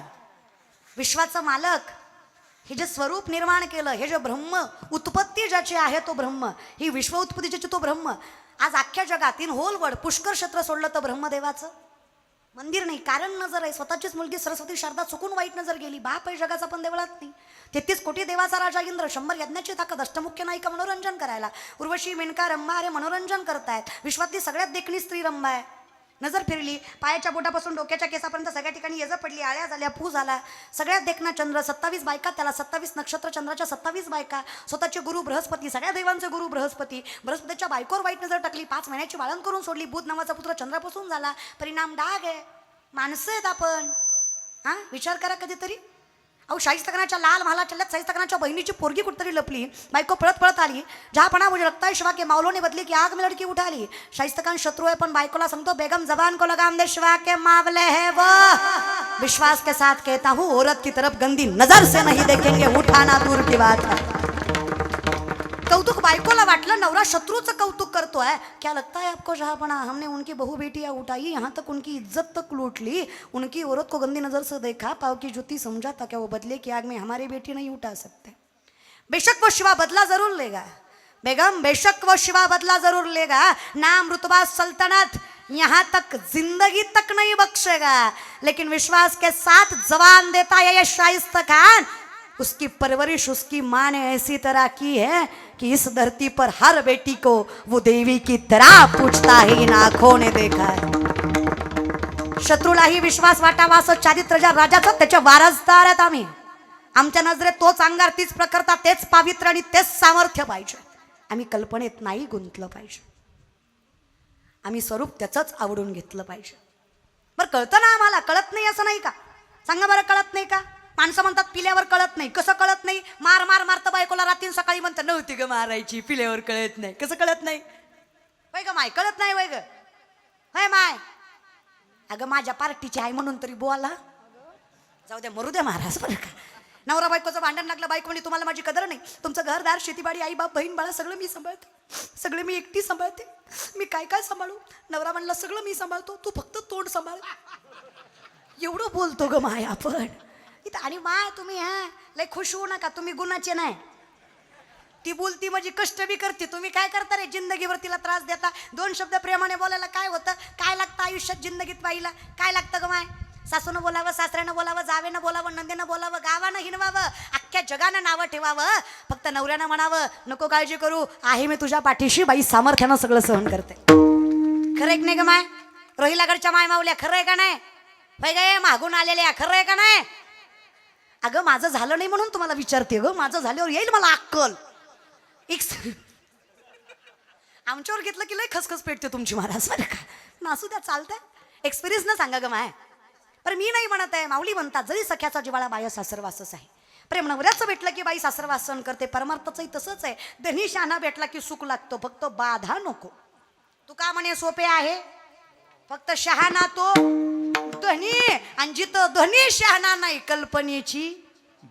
विश्वाचा मालक. हे जे स्वरूप निर्माण केलं, हे जे ब्रह्म उत्पत्ती ज्याची आहे तो ब्रह्म, ही विश्व उत्पत्ती ज्याची तो ब्रह्म. आज अख्ख्या जगात इन होल वर्ल्ड पुष्कर क्षेत्र सोडलं तर ब्रह्मदेवाचं मंदिर नाही. कारण नजर आहे. स्वतःचीच मुलगी सरस्वती शारदा चुकून वाईट नजर गेली. बाप आहे जगाचा पण देवळात नाही. 33 कोटी देवाचा राजा इंद्र, 100 यज्ञाची ताकद, अष्टमुख्य नायिका मनोरंजन करायला. उर्वशी मेनका रंभा अरे मनोरंजन करतायत. विश्वातली सगळ्यात देखणी स्त्री रंभा आहे. नजर फिरली, पायाच्या बोटापासून डोक्याच्या केसापर्यंत सगळ्या ठिकाणी यज पडली, आळ्या झाल्या, पू झाला. सगळ्यात देखना चंद्र, 27 बायका त्याला, 27 नक्षत्र चंद्राच्या 27 बायका. स्वतःचे गुरु बृहस्पती, सगळ्या देवांचे गुरु बृहस्पती. बृहस्पतीच्या बायकोवर वाईट नजर टाकली, 5 महिन्याची बाळण करून सोडली. बुध नावाचा पुत्र चंद्रापासून झाला. परिणाम डाग आहे. माणसं आहेत आपण. हा विचार करा कधीतरी. अहो शाहिस्तखानाच्या लाल महाला चल्ल्यात शाहिस्तखानाच्या बहिणीची पोरगी कुठतरी लपली. बायको पळत पळत आली. जहापणा मुझे लगता है शिवा के मावलों ने बदली की आग में लड़की उठा ली. शाहिस्तखान शत्रु है पण बायकोला सांगतो बेगम जबान को लगाम दे, शिवा के मावले है वो. विश्वास के साथ कहता हूँ औरत की तरफ गंदी नजर से नहीं देखेंगे, उठाना दूर की बात है. कौतुक बायकोला वाटलं नवरा शत्रूचं कौतुक करतोय. क्या लगता है आपको जहापना, हमने उनकी बहू बेटियां उठाई, यहाँ तक उनकी इज्जत तक लूट ली, उनकी औरत को गंदी नजर से देखा, पाव की जूती समझा था क्या वो बदले की आग में हमारी बेटी नहीं उठा सकते. बेशक वो शिवा बदला जरूर लेगा बेगम, बेशक वो शिवा बदला जरूर लेगा. नाम रुतबा सल्तनत यहाँ तक जिंदगी तक नहीं बख्शेगा, लेकिन विश्वास के साथ जवान देता है ये शाइस्ता खान. उसकी परवरिश उसकी माँ ने ऐसी तरह की है कि इस धरती पर हर बेटी को वो देवी की तरह पूछता है, इन आंखों ने देखा है. शत्रूलाही विश्वास वाटावा असं चारित्र्य ज्या राजाचं, त्याच्या वारसदार आहेत आम्ही. आमच्या नजरेत तोच अंगार, तीच प्रखरता, तेच पावित्र्य आणि तेच सामर्थ्य पाहिजे. आम्ही कल्पनेत नाही गुंतलं पाहिजे. आम्ही स्वरूप त्याचंच आवडून घेतलं पाहिजे. बरं कळतं ना आम्हाला? कळत नाही असं नाही का? सांगा बरं, कळत नाही का? माणसं म्हणतात पिल्यावर कळत नाही. कसं कळत नाही? मार मार मारतं बायकोला, रात्री सकाळी म्हणतं नव्हती ग मारायची, पिल्यावर कळत नाही. कसं कळत नाही? वय ग माय, कळत नाही वय ग. होय माय, अगं माझ्या पार्टीची आहे म्हणून तरी बोला. जाऊ द्या, मरू द्या महाराज. बरं का, नवरा बायकोचं भांडण लागलं, बायको म्हणजे तुम्हाला माझी कदर नाही. तुमचं घरदार, शेतीबाडी, आई बाप, बहीण बाळा सगळं मी सांभाळते. सगळे मी एकटी सांभाळते. मी काय काय सांभाळू? नवरा म्हणला सगळं मी सांभाळतो, तू फक्त तोंड सांभाळ. एवढं बोलतो ग माय आपण. आणि माय तुम्ही लय खुश होऊ नका, तुम्ही गुणाचे नाही. ती बोलती म्हणजे कष्ट बी करते. तुम्ही काय करता रे? जिंदगीवर तिला त्रास देता. 2 शब्द प्रेमाने बोलायला काय होतं? काय लागतं आयुष्यात जिंदगीत पाहिला? काय लागतं ग माय? सासूनं बोलावं, सासऱ्यानं बोलावं, जावेनं बोलावं, नंदेनं बोलावं, गावानं हिनवावं, अख्ख्या जगानं नावं ठेवावं. फक्त नवऱ्यानं म्हणावं नको काळजी करू, आहे मी तुझ्या पाठीशी, बाई सामर्थ्यानं सगळं सहन करते. खरं आहे की नाही ग माय? रोहिलागडच्या माय मावल्या, खरं आहे का नाही? बाई गे मागून आलेल्या, खरं आहे का नाही? अगं माझं झालं नाही म्हणून तुम्हाला विचारते ग. माझं झाल्यावर येईल मला अक्कल. आमच्यावर घेतलं की लय खसखस पेटते तुमची महाराज. बरं का, नासू द्या, चालतंय. एक्सपिरियन्स न सांगा ग माय. पण मी नाही म्हणत आहे, माऊली म्हणतात जरी सख्याचा जिवाळा बाय सासरवासच आहे. प्रेम नवऱ्याचं भेटलं की बाई सासरवास सहन करते. परमार्थाचंही तसंच आहे. धनी शहाणा भेटला की सुख लागतो, फक्त बाधा नको. तू का म्हणे सोपे आहे? फक्त शहाणा तो धनी, आणि जिथं धनी शहाणा नाही कल्पनेची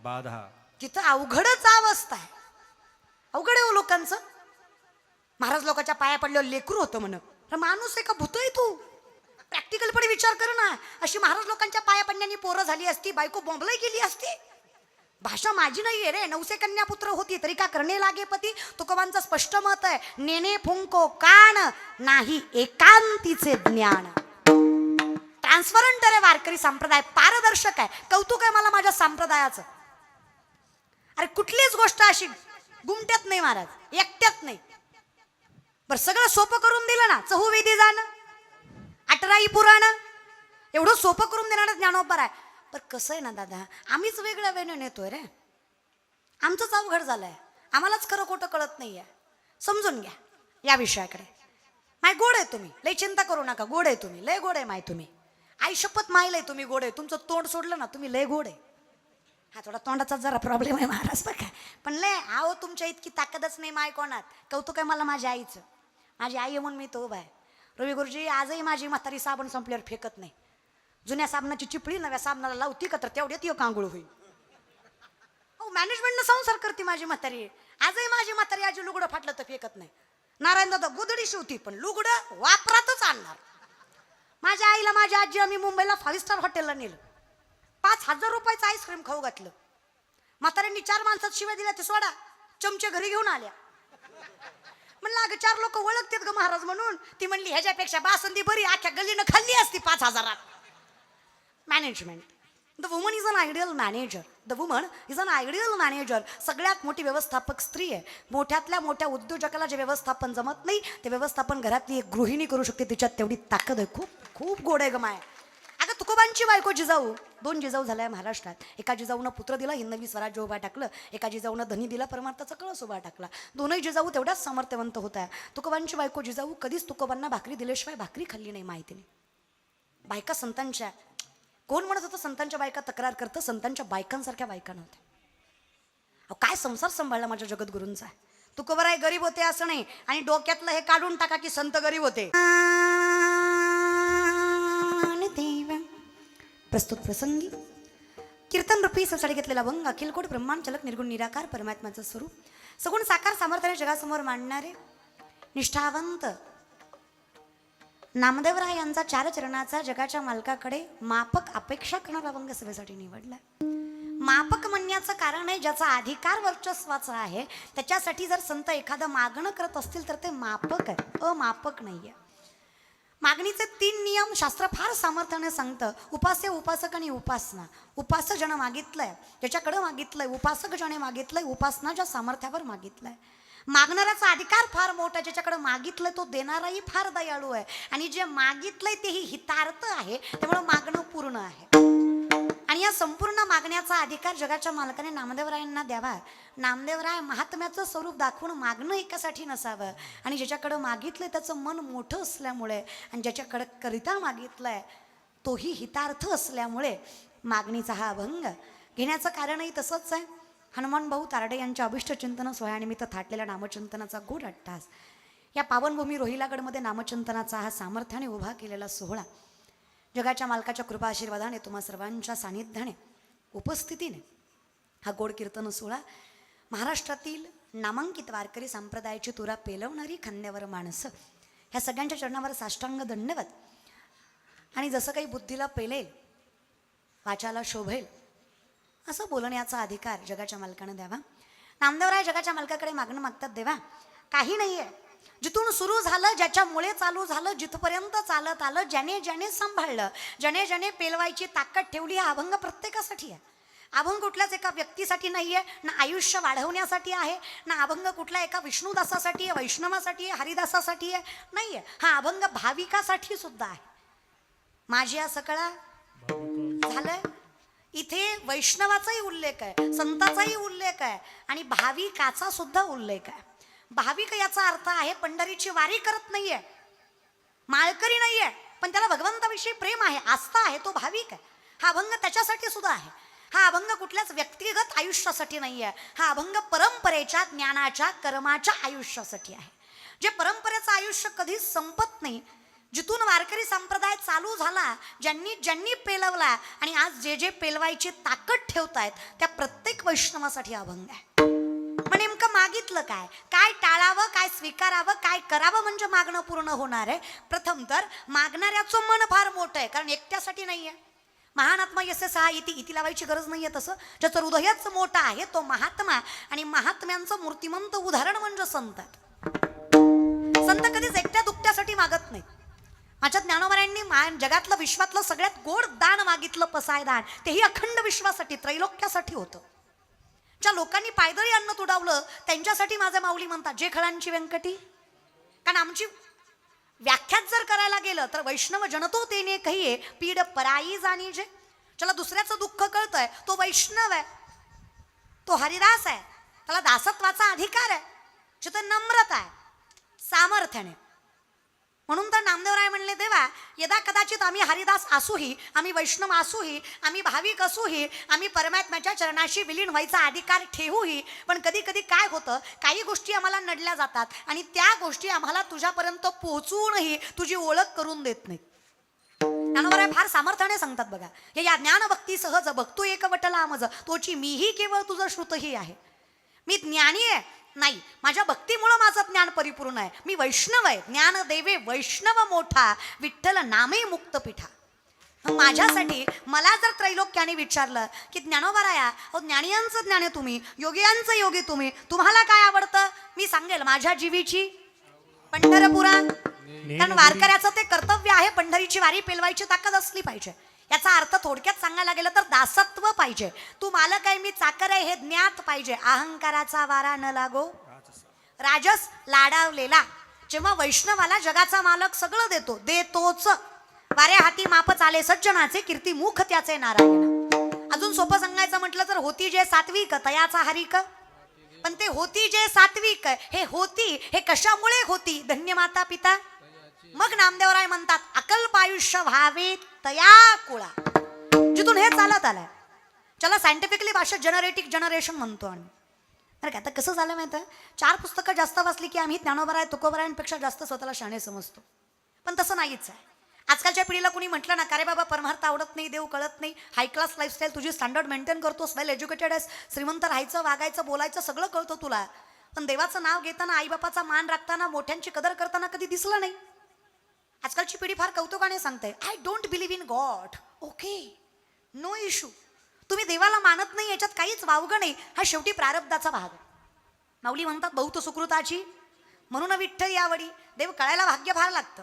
बाधा, तिथं अवघडच अवस्था आहे. अवघड आहे लोकांचं. महाराज लोकांच्या पाया पडल्यावर लेकरू होतं म्हण. माणूस आहे का भूत आहे तू? प्रॅक्टिकलपणे विचार कर ना. अशी महाराज लोकांच्या पाया पडण्यानी पोरं झाली असती, बायको बॉम्बलाई गेली असती. भाषा माझी नाहीये रे. नवसे कन्या पुत्र होती तरी का करणे लागे पती. तुकोबांचं स्पष्ट मत आहे, नेने फुंको कान नाही एकांतीचे ज्ञान. ट्रान्सपरंट आहे वारकरी संप्रदाय, पारदर्शक आहे. कौतुक आहे मला माझ्या संप्रदायाचं. अरे कुठलीच गोष्ट अशी गुमट्यात नाही महाराज, एकट्यात नाही. बरं सगळं सोपं करून दिलं ना, चहुवेदी जाणं, अठराई पुराण, एवढं सोपं करून देणार ज्ञानोबा आहे. पण कसं आहे ना दादा, आम्हीच वेगळ्या वेळेने नेतोय रे. आमचंच अवघड झालंय, आम्हालाच खरं खोटं कळत नाहीये. समजून घ्या या विषयाकडे. माय गोड आहे तुम्ही, लय चिंता करू नका. गोड आहे तुम्ही, लय गोड आहे माय तुम्ही. आई शपथ मायलंय तुम्ही गोड आहे. तुमचं तोंड सोडलं ना तुम्ही लय गोड आहे. हा थोडा तोंडाचा जरा प्रॉब्लेम आहे महाराज बघा, पण लय आहो तुमच्या इतकी ताकदच नाही माय कोणात. कौतुक आहे मला माझ्या आईचं. माझी आई म्हणून मी तो उभा आहे. रवी गुरुजी आजही माझी म्हातारी साबण संपल्यावर फेकत नाही. जुन्या साबणाची चिपळी नव्या साबणाला लावती का तर तेवढ्यात यो कांगुळ होईल. अहो मॅनेजमेंटनं संसार करते माझी म्हातारी. आजही माझी म्हातारी आजी लुगडं फाटलं तर फेकत नाही. नारायण दादा गोदडी शिवती पण लुगडं वापरातच आणणार. माझ्या आईला माझी आजी आम्ही मुंबईला 5 स्टार हॉटेलला नेलं. 5,000 रुपयाचं आईस्क्रीम खाऊ घातलं. म्हाताऱ्यांनी 4 माणसात शिव्या दिल्या ते सोडा, चमचे घरी घेऊन आल्या. म्हणलं अगं 4 लोक ओळखतात ग महाराज म्हणून. ती म्हणली ह्याच्यापेक्षा बासुंदी बरी अख्ख्या गल्लीनं खाल्ली असती 5,000. Management. The woman is an ideal manager. The woman is an ideal manager. सगळ्यात मोठी व्यवस्थापक स्त्री आहे. मोठ्यातल्या मोठ्या उद्योजकाला जे व्यवस्थापन जमत नाही ते व्यवस्थापन घरातली एक गृहिणी करू शकते. तिच्यात तेवढी ताकद आहे. खूप खूप गोड आहे ग माय. अगं तुकोबांची बायको जिजाऊ, 2 जिजाऊ झाल्या महाराष्ट्रात. एका जिजाऊनं पुत्र दिला, हिंदवी स्वराज्य उभा टाकलं. एका जिजाऊनं धनी दिला, परमार्थाचा कळस उभा टाकला. दोनही जिजाऊ तेवढ्याच सामर्थ्यवंत होत्या. तुकोबांची बायको जिजाऊ कधीच तुकोबांना भाकरी दिल्याशिवाय भाकरी खाल्ली नाही माहितीने. बायका संतांच्या, कोण म्हणत होतं संतांच्या बायका तक्रार करतं, संतांच्या बायकांसारख्या बायका नव्हत्या. अहो काय संसार सांभाळला माझ्या जगद्गुरूंचा. तुकोबराय गरीब होते असं नाही, आणि डोक्यातलं हे काढून टाका की संत गरीब होते. प्रस्तुत प्रसंगी कीर्तन रूपी ससाडी घेतलेला भंग अखिलकोट ब्रह्मांड चलक निर्गुण निराकार परमात्म्याचं स्वरूप सगुण साकार सामर्थ्याने जगासमोर मांडणारे निष्ठावंत नामदेवराय यांचा 4 चरणाचा जगाच्या मालकाकडे मापक अपेक्षा करणारा भंग सभेसाठी निवडला. मापक म्हणण्याचं कारण आहे ज्याचा अधिकार वर्चस्वाचा आहे त्याच्यासाठी जर संत एखादं मागणं करत असतील तर ते मापक आहे, अमापक नाहीये. मागणीचे 3 नियम शास्त्र फार सामर्थ्याने सांगतं. उपास्य, उपासक आणि उपासना. उपासक ज्यानं मागितलंय ज्याच्याकडे मागितलंय, उपासक ज्याने मागितलंय, उपासना ज्या सामर्थ्यावर मागितलंय. मागणाऱ्याचा अधिकार फार मोठा. ज्याच्याकडे मागितलंय तो देणाराही फार दयाळू आहे, आणि जे मागितलंय तेही हितार्थ आहे, त्यामुळे मागणं पूर्ण आहे. आणि या संपूर्ण मागण्याचा अधिकार जगाच्या मालकाने नामदेवरायांना द्यावा. नामदेवराय महात्म्याचं स्वरूप दाखवून मागणं एकासाठी नसावं, आणि ज्याच्याकडं मागितलंय त्याचं मन मोठं असल्यामुळे आणि ज्याच्याकडं करिता मागितलंय तोही हितार्थ असल्यामुळे मागणीचा हा अभंग घेण्याचं कारणही तसंच आहे. हनुमान भाऊ तारडे यांच्या अभिष्ट चिंतन सोहळ्यानिमित्त थाटलेल्या नामचिंतनाचा गोड अट्टहास. या पावनभूमी रोहिलागडमध्ये नामचिंतनाचा हा सामर्थ्याने उभा केलेला सोहळा जगाच्या मालकाच्या कृपा आशीर्वादाने तुम्हा सर्वांच्या सानिध्याने उपस्थितीने हा गोड कीर्तन सोहळा महाराष्ट्रातील नामांकित वारकरी संप्रदायाची तुरा पेलवणारी खांद्यावर माणसं ह्या सगळ्यांच्या चरणावर साष्टांग दंडवत, आणि जसं काही बुद्धीला पेलेल वाचाला शोभेल असं बोलण्याचा अधिकार जगाच्या मालकानं द्यावा. नामदेवराय जगाच्या मालकाकडे मागणं मागतात, देवा काही नाहीये, जिथून सुरू झालं, ज्याच्यामुळे चालू झालं, जिथपर्यंत चालत आलं, ज्याने ज्याने सांभाळलं, ज्याने ज्याने पेलवायची ताकद ठेवली, हा अभंग प्रत्येकासाठी आहे. अभंग कुठल्याच एका व्यक्तीसाठी नाही आहे, ना आयुष्य वाढवण्यासाठी आहे, ना अभंग कुठल्या एका विष्णुदासासाठी आहे, वैष्णवासाठी आहे, हरिदासासाठी आहे, नाही आहे. हा अभंग भाविकासाठी सुद्धा आहे. माझी या सकळा झालंय इथे वैष्णवाचाही उल्लेख आहे, संताचाही उल्लेख आहे, आणि भाविकाचा सुद्धा उल्लेख आहे. भाविक याचा अर्थ आहे पंढरीची वारी करत नाहीये, माळकरी नाहीये, पण त्याला भगवंताविषयी प्रेम आहे, आस्था आहे, तो भाविक आहे. हा अभंग त्याच्यासाठी सुद्धा आहे. हा अभंग कुठल्याच व्यक्तिगत आयुष्यासाठी नाहीये. हा अभंग परंपरेच्या, ज्ञानाच्या, कर्माच्या आयुष्यासाठी आहे. जे परंपरेचं आयुष्य कधीच संपत नाही, जिथून वारकरी संप्रदाय चालू झाला, ज्यांनी ज्यांनी पेलवला आणि आज जे जे पेलवायची ताकद ठेवतायत त्या प्रत्येक वैष्णवासाठी अभंग आहे. मग नेमकं मागितलं काय, काय टाळावं, काय स्वीकारावं, काय करावं म्हणजे मागणं पूर्ण होणार आहे. प्रथम तर मागणाऱ्याचं मन फार मोठं आहे, कारण एकट्यासाठी नाहीये. महानात्मा यस्य सहा इति लावायची गरज नाहीये. तसं ज्याचं हृदयच मोठं आहे तो महात्मा, आणि महात्म्यांचं मूर्तिमंत उदाहरण म्हणजे संत. संत कधीच एकट्या दुकट्यासाठी मागत नाही. माझ्या ज्ञानोबारायांनी जगातलं विश्वातलं सगळ्यात गोड दान मागितलं, पसाय दान, तेही अखंड विश्वासाठी, त्रैलोक्यासाठी होतं. ज्या लोकांनी पायदळी अन्न तुडावलं त्यांच्यासाठी माझ्या माऊली म्हणतात जे खळांची व्यंकटी. कारण आमची व्याख्यात जर करायला गेलं तर वैष्णव जनतो तेने कहिये पीड पराई जाणी जे. ज्याला दुसऱ्याचं दुःख कळतंय तो वैष्णव आहे, तो हरिदास आहे, त्याला दासत्वाचा अधिकार आहे, जिथं नम्रता आहे, सामर्थ्याने. म्हणून तर नामदेवराय म्हणले, देवा यदा कदाचित आम्ही हरिदास असूही, आम्ही वैष्णव असूही, आम्ही भाविक असूही, आम्ही परमात्म्याच्या चरणाशी विलीन व्हायचा अधिकार ठेवूही, पण कधी कधी काय होतं, काही गोष्टी आम्हाला नडल्या जातात आणि त्या गोष्टी आम्हाला तुझ्यापर्यंत पोहोचूनही तुझी ओळख करून देत नाहीत. ज्ञानोबराय फार सामर्थ्याने सांगतात बघा, हे या ज्ञानभक्ती सहज बघतो एकवटला मज, तोची मीही केवळ तुझं श्रुतही आहे. मी ज्ञानी आहे नाही, माझ्या भक्तीमुळं माझं ज्ञान परिपूर्ण आहे. मी वैष्णव आहे, ज्ञान देवे वैष्णव मोठा, विठ्ठल नामे मुक्त पिठा. माझ्यासाठी मला जर त्रैलोक्याने विचारलं की ज्ञानोबाराया, ज्ञानियांचं ज्ञान आहे तुम्ही, योगियांचं योगी तुम्ही, तुम्हाला काय आवडतं, मी सांगेल माझ्या जीवीची पंढरपुरा. कारण वारकऱ्याचं ते कर्तव्य आहे, पंढरीची वारी पेलवायची ताकद असली पाहिजे. याचा अर्थ थोडक्यात सांगायला गेलं तर दासत्व पाहिजे. तू मालक आहे मी चाकर आहे हे ज्ञात पाहिजे. अहंकाराचा वारा न लागो, राजस लाडावलेला. जेव्हा वैष्णवाला जगाचा मालक सगळं देतोच. वाऱ्या हाती माप चाले सज्जनाचे, कीर्ती मुख त्याचे नारायण. अजून सोपं सांगायचं म्हटलं तर होती जे सात्विक तयाचा हरिक. पण ते होती जे सात्विक हे होती हे कशामुळे होती, धन्य माता पिता. मग नामदेवराय म्हणतात अकल्प आयुष्य व्हावे तया कुळा. जिथून हे चालत आलंय, ज्याला सायंटिफिकली भाषेत जनरेटिक जनरेशन म्हणतो. आणि अरे काय आता कसं झालं माहिती आहे, 4 पुस्तकं जास्त वाचली की आम्ही ज्ञानोबराय तुकोबरायांपेक्षा जास्त स्वतःला शाणे समजतो. पण तसं नाहीच आहे. आजकालच्या पिढीला कुणी म्हटलं ना का रे बाबा परमार्थ आवडत नाही, देव कळत नाही, हाय क्लास लाईफस्टाईल तुझी स्टँडर्ड मेंटेन करतोस, वेल एज्युकेटेड आहेस, श्रीमंत राहायचं वागायचं बोलायचं सगळं कळतं तुला, पण देवाचं नाव घेताना आईबापाचा मान राखताना मोठ्यांची कदर करताना कधी दिसलं नाही. आजकालची पिढी फार कौतुकाने सांगते I don't believe in God. Okay, no issue. तुम्ही देवाला मानत नाही याच्यात काहीच वावगं नाही, हा शेवटी प्रारब्धाचा भाग आहे. माऊली म्हणतात बहुत सुकृताची म्हणून विठ्ठल यावडी. देव कळायला भाग्य फार लागतं,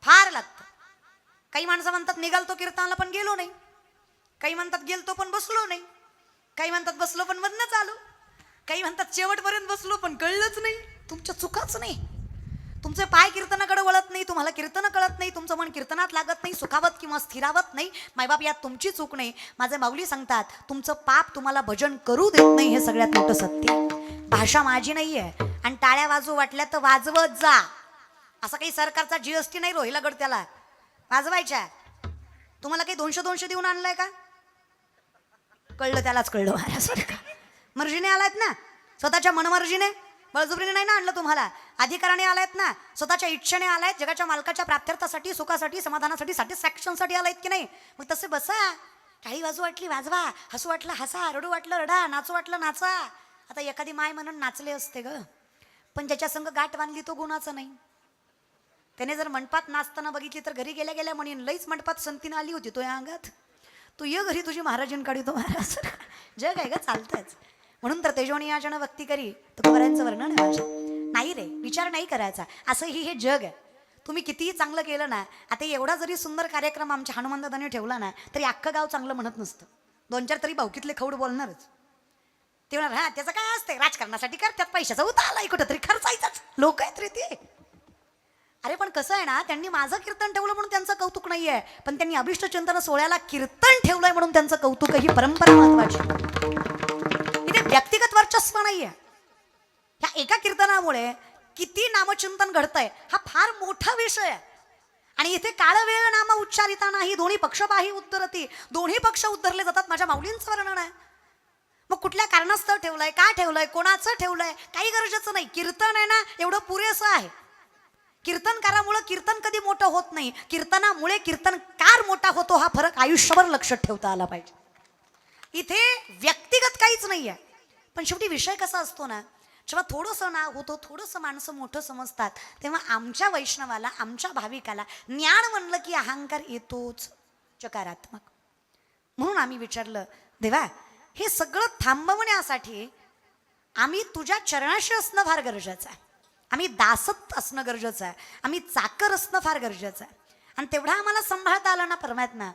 फार लागतं. काही माणसं म्हणतात निघालतो कीर्तनाला पण गेलो नाही, काही म्हणतात गेलतो पण बसलो नाही, काही म्हणतात बसलो पण मधनच आलो, काही म्हणतात शेवटपर्यंत बसलो पण कळलंच नाही. तुमच्या चुकाच नाही, तुमचे पाय कीर्तनाकडे वळत नाही, तुम्हाला कीर्तन कळत नाही, तुमचं मन कीर्तनात लागत नाही, सुखावत किंवा स्थिरावत नाही. मायबाप यात तुमची चूक नाही. माझे माऊली सांगतात तुमचं पाप तुम्हाला भजन करू देत नाही, हे सगळ्यात मोठं सत्य. भाषा माझी नाही आहे आणि टाळ्या वाजवू वाटल्या तर वाजवत जा. असं काही सरकारचा GST नाही रोहिला गड त्याला वाजवायच्या. तुम्हाला काही 200 देऊन आणलंय का, कळलं त्यालाच कळलं महाराज. मर्जीने आलायत ना, स्वतःच्या मनमर्जीने, बळजबरीने नाही ना आणलं तुम्हाला, अधिकाराने आलायत ना, स्वतःच्या इच्छेने आलायत, जगाच्या मालकाच्या प्राप्त्यर्थासाठी, सुखासाठी, समाधानासाठी, सॅटिस्फॅक्शनसाठी आलायत की नाही. मग तसे बसा, टाळी वाजू वाटली वाजवा, हसू वाटलं हसा, रडू वाटलं रडा, नाचू वाटलं नाचा. आता एखादी माय म्हणून नाचले असते ग, पण ज्याच्या संग गाठ बांधली तो गुणाचा नाही. त्याने जर मंडपात नाचताना बघितली तर घरी गेल्या गेल्या म्हणेन लईच मंडपात संतीनं आली होती तो या अंगात, तू ये घरी तुझी महाराजींकडे तो महाराज. जग आहे ग, चालतंच. म्हणून तर तेजोनी याचन भक्ती करी तुकोबरायांचं वर्णन आहे माझ्या. नाही रे, विचार नाही करायचा, असंही हे जग आहे. तुम्ही कितीही चांगलं केलं ना, आता एवढा जरी सुंदर कार्यक्रम आमच्या हनुमंतदाने ठेवला ना तरी अख्खं गाव चांगलं म्हणत नसतं. 2-4 तरी भाऊकीतले खौड बोलणारच. ते म्हणणार हा त्याचं काय असते, राजकारणासाठी करतात, पैशाचा उतारला कुठं तरी खर्चायचाच, लोक आहेत रे ते. अरे पण कसं आहे ना, त्यांनी माझं कीर्तन ठेवलं म्हणून त्यांचं कौतुक नाही आहे, पण त्यांनी अभिष्ट चिंतन सोहळ्याला कीर्तन ठेवलंय म्हणून त्यांचं कौतुक. ही परंपरा महत्वाची. इथे व्यक्तिगत वर्चस्व नाही आहे. ह्या एका कीर्तनामुळे किती नामचिंतन घडतंय हा फार मोठा विषय आहे. आणि इथे काळ वेळ नाम उच्चारिता नाही, दोन्ही पक्षपाही उद्धरती, दोन्ही पक्ष उद्धरले जातात. माझ्या माऊलींचं वर्णन आहे. मग कुठल्या कारणास्तव ठेवलंय, का ठेवलंय, कोणाचं ठेवलंय, काही गरजेचं नाही. कीर्तन आहे ना एवढं पुरेसं आहे. कीर्तनकारामुळे कीर्तन कधी मोठं होत नाही, कीर्तनामुळे कीर्तनकार मोठा होतो. हा फरक आयुष्यभर लक्षात ठेवता आला पाहिजे. इथे व्यक्तिगत काहीच नाही आहे, पण शेवटी विषय कसा असतो ना, जेव्हा थोडंसं नाव होतं, थोडंसं माणसं मोठं समजतात, तेव्हा आमच्या वैष्णवाला, आमच्या भाविकाला ज्ञान म्हणलं की अहंकार येतोच. चकारात्मक म्हणून आम्ही विचारलं, देवा हे सगळं थांबवण्यासाठी आम्ही तुझ्या चरणाशी असणं फार गरजेचं आहे, आम्ही दासत असणं गरजेचं आहे, आम्ही चाकर असणं फार गरजेचं आहे. आणि तेवढा आम्हाला सांभाळता आला ना परमात्मा,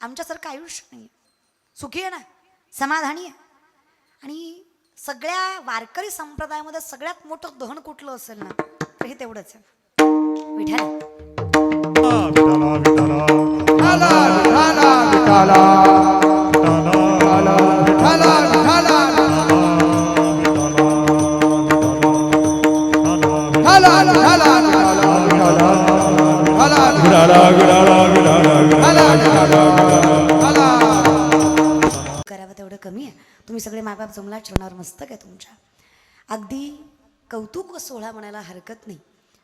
आमच्यासारखं आयुष्य नाही, सुखी आहे ना, समाधानी आहे. आणि सगळ्या वारकरी संप्रदायामध्ये सगळ्यात मोठं दहन कुठलं असेल ना तर हे तेवढंच आहे. विठ्ठल विठाला विठाला विठाला विठाला विठाला विठाला विठाला करावं तेवढं कमी आहे. तुम्ही सगळे मायबाप जमला चरणावर मस्तक आहे तुमच्या. अगदी कौतुक सोहळा म्हणायला हरकत नाही.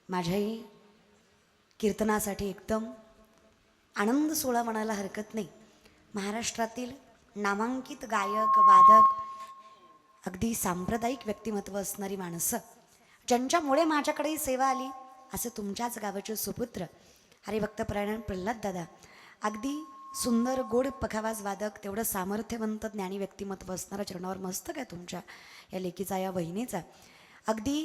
माझ्याही कीर्तनासाठी एकदम आनंद सोहळा म्हणायला हरकत नाही. महाराष्ट्रातील नामांकित गायक वादक अगदी सांप्रदायिक व्यक्तिमत्व असणारी माणसं ज्यांच्यामुळे माझ्याकडेही सेवा आली असे तुमच्याच गावाचे सुपुत्र हरिभक्त परायण प्रल्हाद दादा, अगदी सुंदर गोड पखावाज वादक, तेवढं सामर्थ्यवंत ज्ञानी व्यक्तिमत्व असणारा चरणावर मस्तक आहे तुमच्या या लेकीचा, या बहिणीचा. अगदी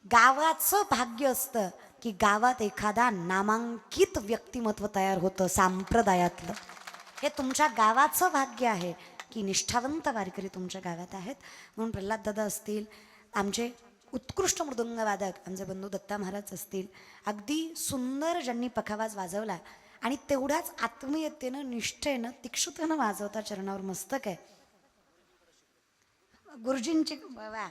गावाचं भाग्य असतं की गावात एखादा नामांकित व्यक्तिमत्व तयार होतं सांप्रदायातलं. हे तुमच्या गावाचं भाग्य आहे की निष्ठावंत वारकरी तुमच्या गावात आहेत. म्हणून प्रल्हाद दादा असतील, आमचे उत्कृष्ट मृदुंगवादक आमचे बंधू दत्ता महाराज असतील, अगदी सुंदर ज्यांनी पखावाज वाजवला आणि तेवढ्याच आत्मीयतेनं निष्ठेनं तीक्ष्णतेनं वाजवता चरणावर मस्तक आहे. गुरुजींची वा,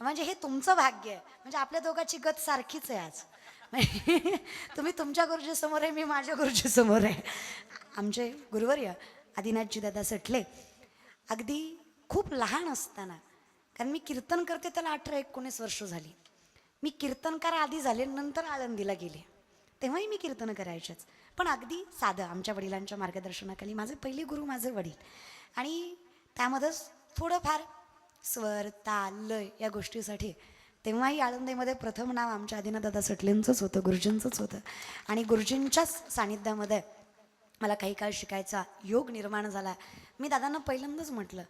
म्हणजे हे तुमचं भाग्य आहे. म्हणजे आपल्या दोघांची गत सारखीच आहे आज. तुम्ही तुमच्या गुरुजी समोर आहे, मी माझ्या गुरुजी समोर आहे. आमचे गुरुवर्य आदिनाथजी दादा सटले अगदी खूप लहान असताना, कारण मी कीर्तन करते त्याला 18-19 वर्ष झाली. मी कीर्तनकार आधी झाले, नंतर आळंदीला गेले, तेव्हाही मी कीर्तन करायचेच. पण अगदी साधं आमच्या वडिलांच्या मार्गदर्शनाखाली. माझे पहिले गुरु माझे वडील, आणि त्यामध्येच थोडंफार स्वर ताल लय या गोष्टीसाठी तेव्हाही आळंदीमध्ये प्रथम नाव आमच्या आदिनाथदादा सटलेंचंच होतं, गुरुजींचंच होतं. आणि गुरुजींच्याच सानिध्यामध्ये मला काही काळ शिकायचा योग निर्माण झाला. मी दादांना पहिल्यांदाच म्हटलं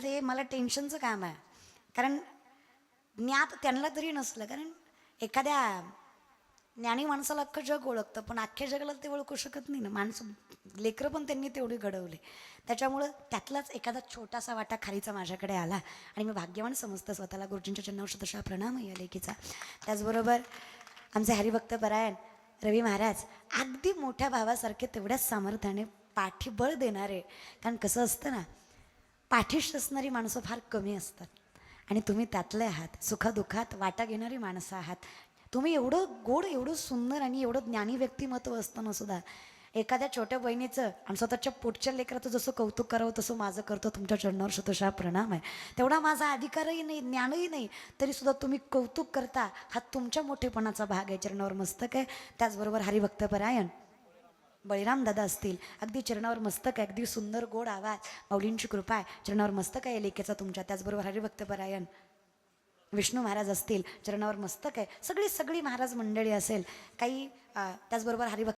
ते मला टेन्शनचं काम आहे, कारण ज्ञात त्यांना तरी नसलं, कारण एखाद्या ज्ञानी माणसाला अख्खं जग ओळखतं पण अख्ख्या जगाला ते ओळखू शकत नाही ना. माणसं लेकरं पण त्यांनी तेवढी घडवले, त्याच्यामुळं त्यातलाच एखादा छोटासा वाटा खारीचा माझ्याकडे आला आणि मी भाग्यवान समजतं स्वतःला. गुरुजींच्या चरणावर शतशः प्रणाम या लेकीचा. त्याचबरोबर आमचे हरिभक्त परायण रवी महाराज अगदी मोठ्या भावासारखे तेवढ्याच सामर्थ्याने पाठीबळ देणारे. कारण कसं असतं ना, पाठीशी असणारी माणसं फार कमी असतात आणि तुम्ही त्यातले आहात. सुखदुःखात वाटा घेणारी माणसं आहात तुम्ही. एवढं गोड, एवढं सुंदर आणि एवढं ज्ञानी व्यक्तिमत्व असताना सुद्धा एखाद्या छोट्या बहिणीचं आणि स्वतःच्या पोटच्या लेकराचं जसं कौतुक करावं तसं माझं करतो. तुमच्या चरणावर शतशः प्रणाम आहे. तेवढा माझा अधिकारही नाही, ज्ञानही नाही, तरी सुद्धा तुम्ही कौतुक करता. हा तुमच्या मोठेपणाचा भाग आहे. चरणावर मस्तक आहे. त्याचबरोबर हरिभक्त परायण बळीराम दादा असतील, अगदी चरणावर मस्तक आहे. अगदी सुंदर गोड आवाज, माऊलींची कृपा आहे. चरणावर मस्तक आहे लेखेचा तुमच्या. त्याचबरोबर हरिभक्त परायण विष्णू महाराज असतील, चरणावर मस्तक आहे. सगळी महाराज मंडळी असेल काही. त्याचबरोबर हरिभक्त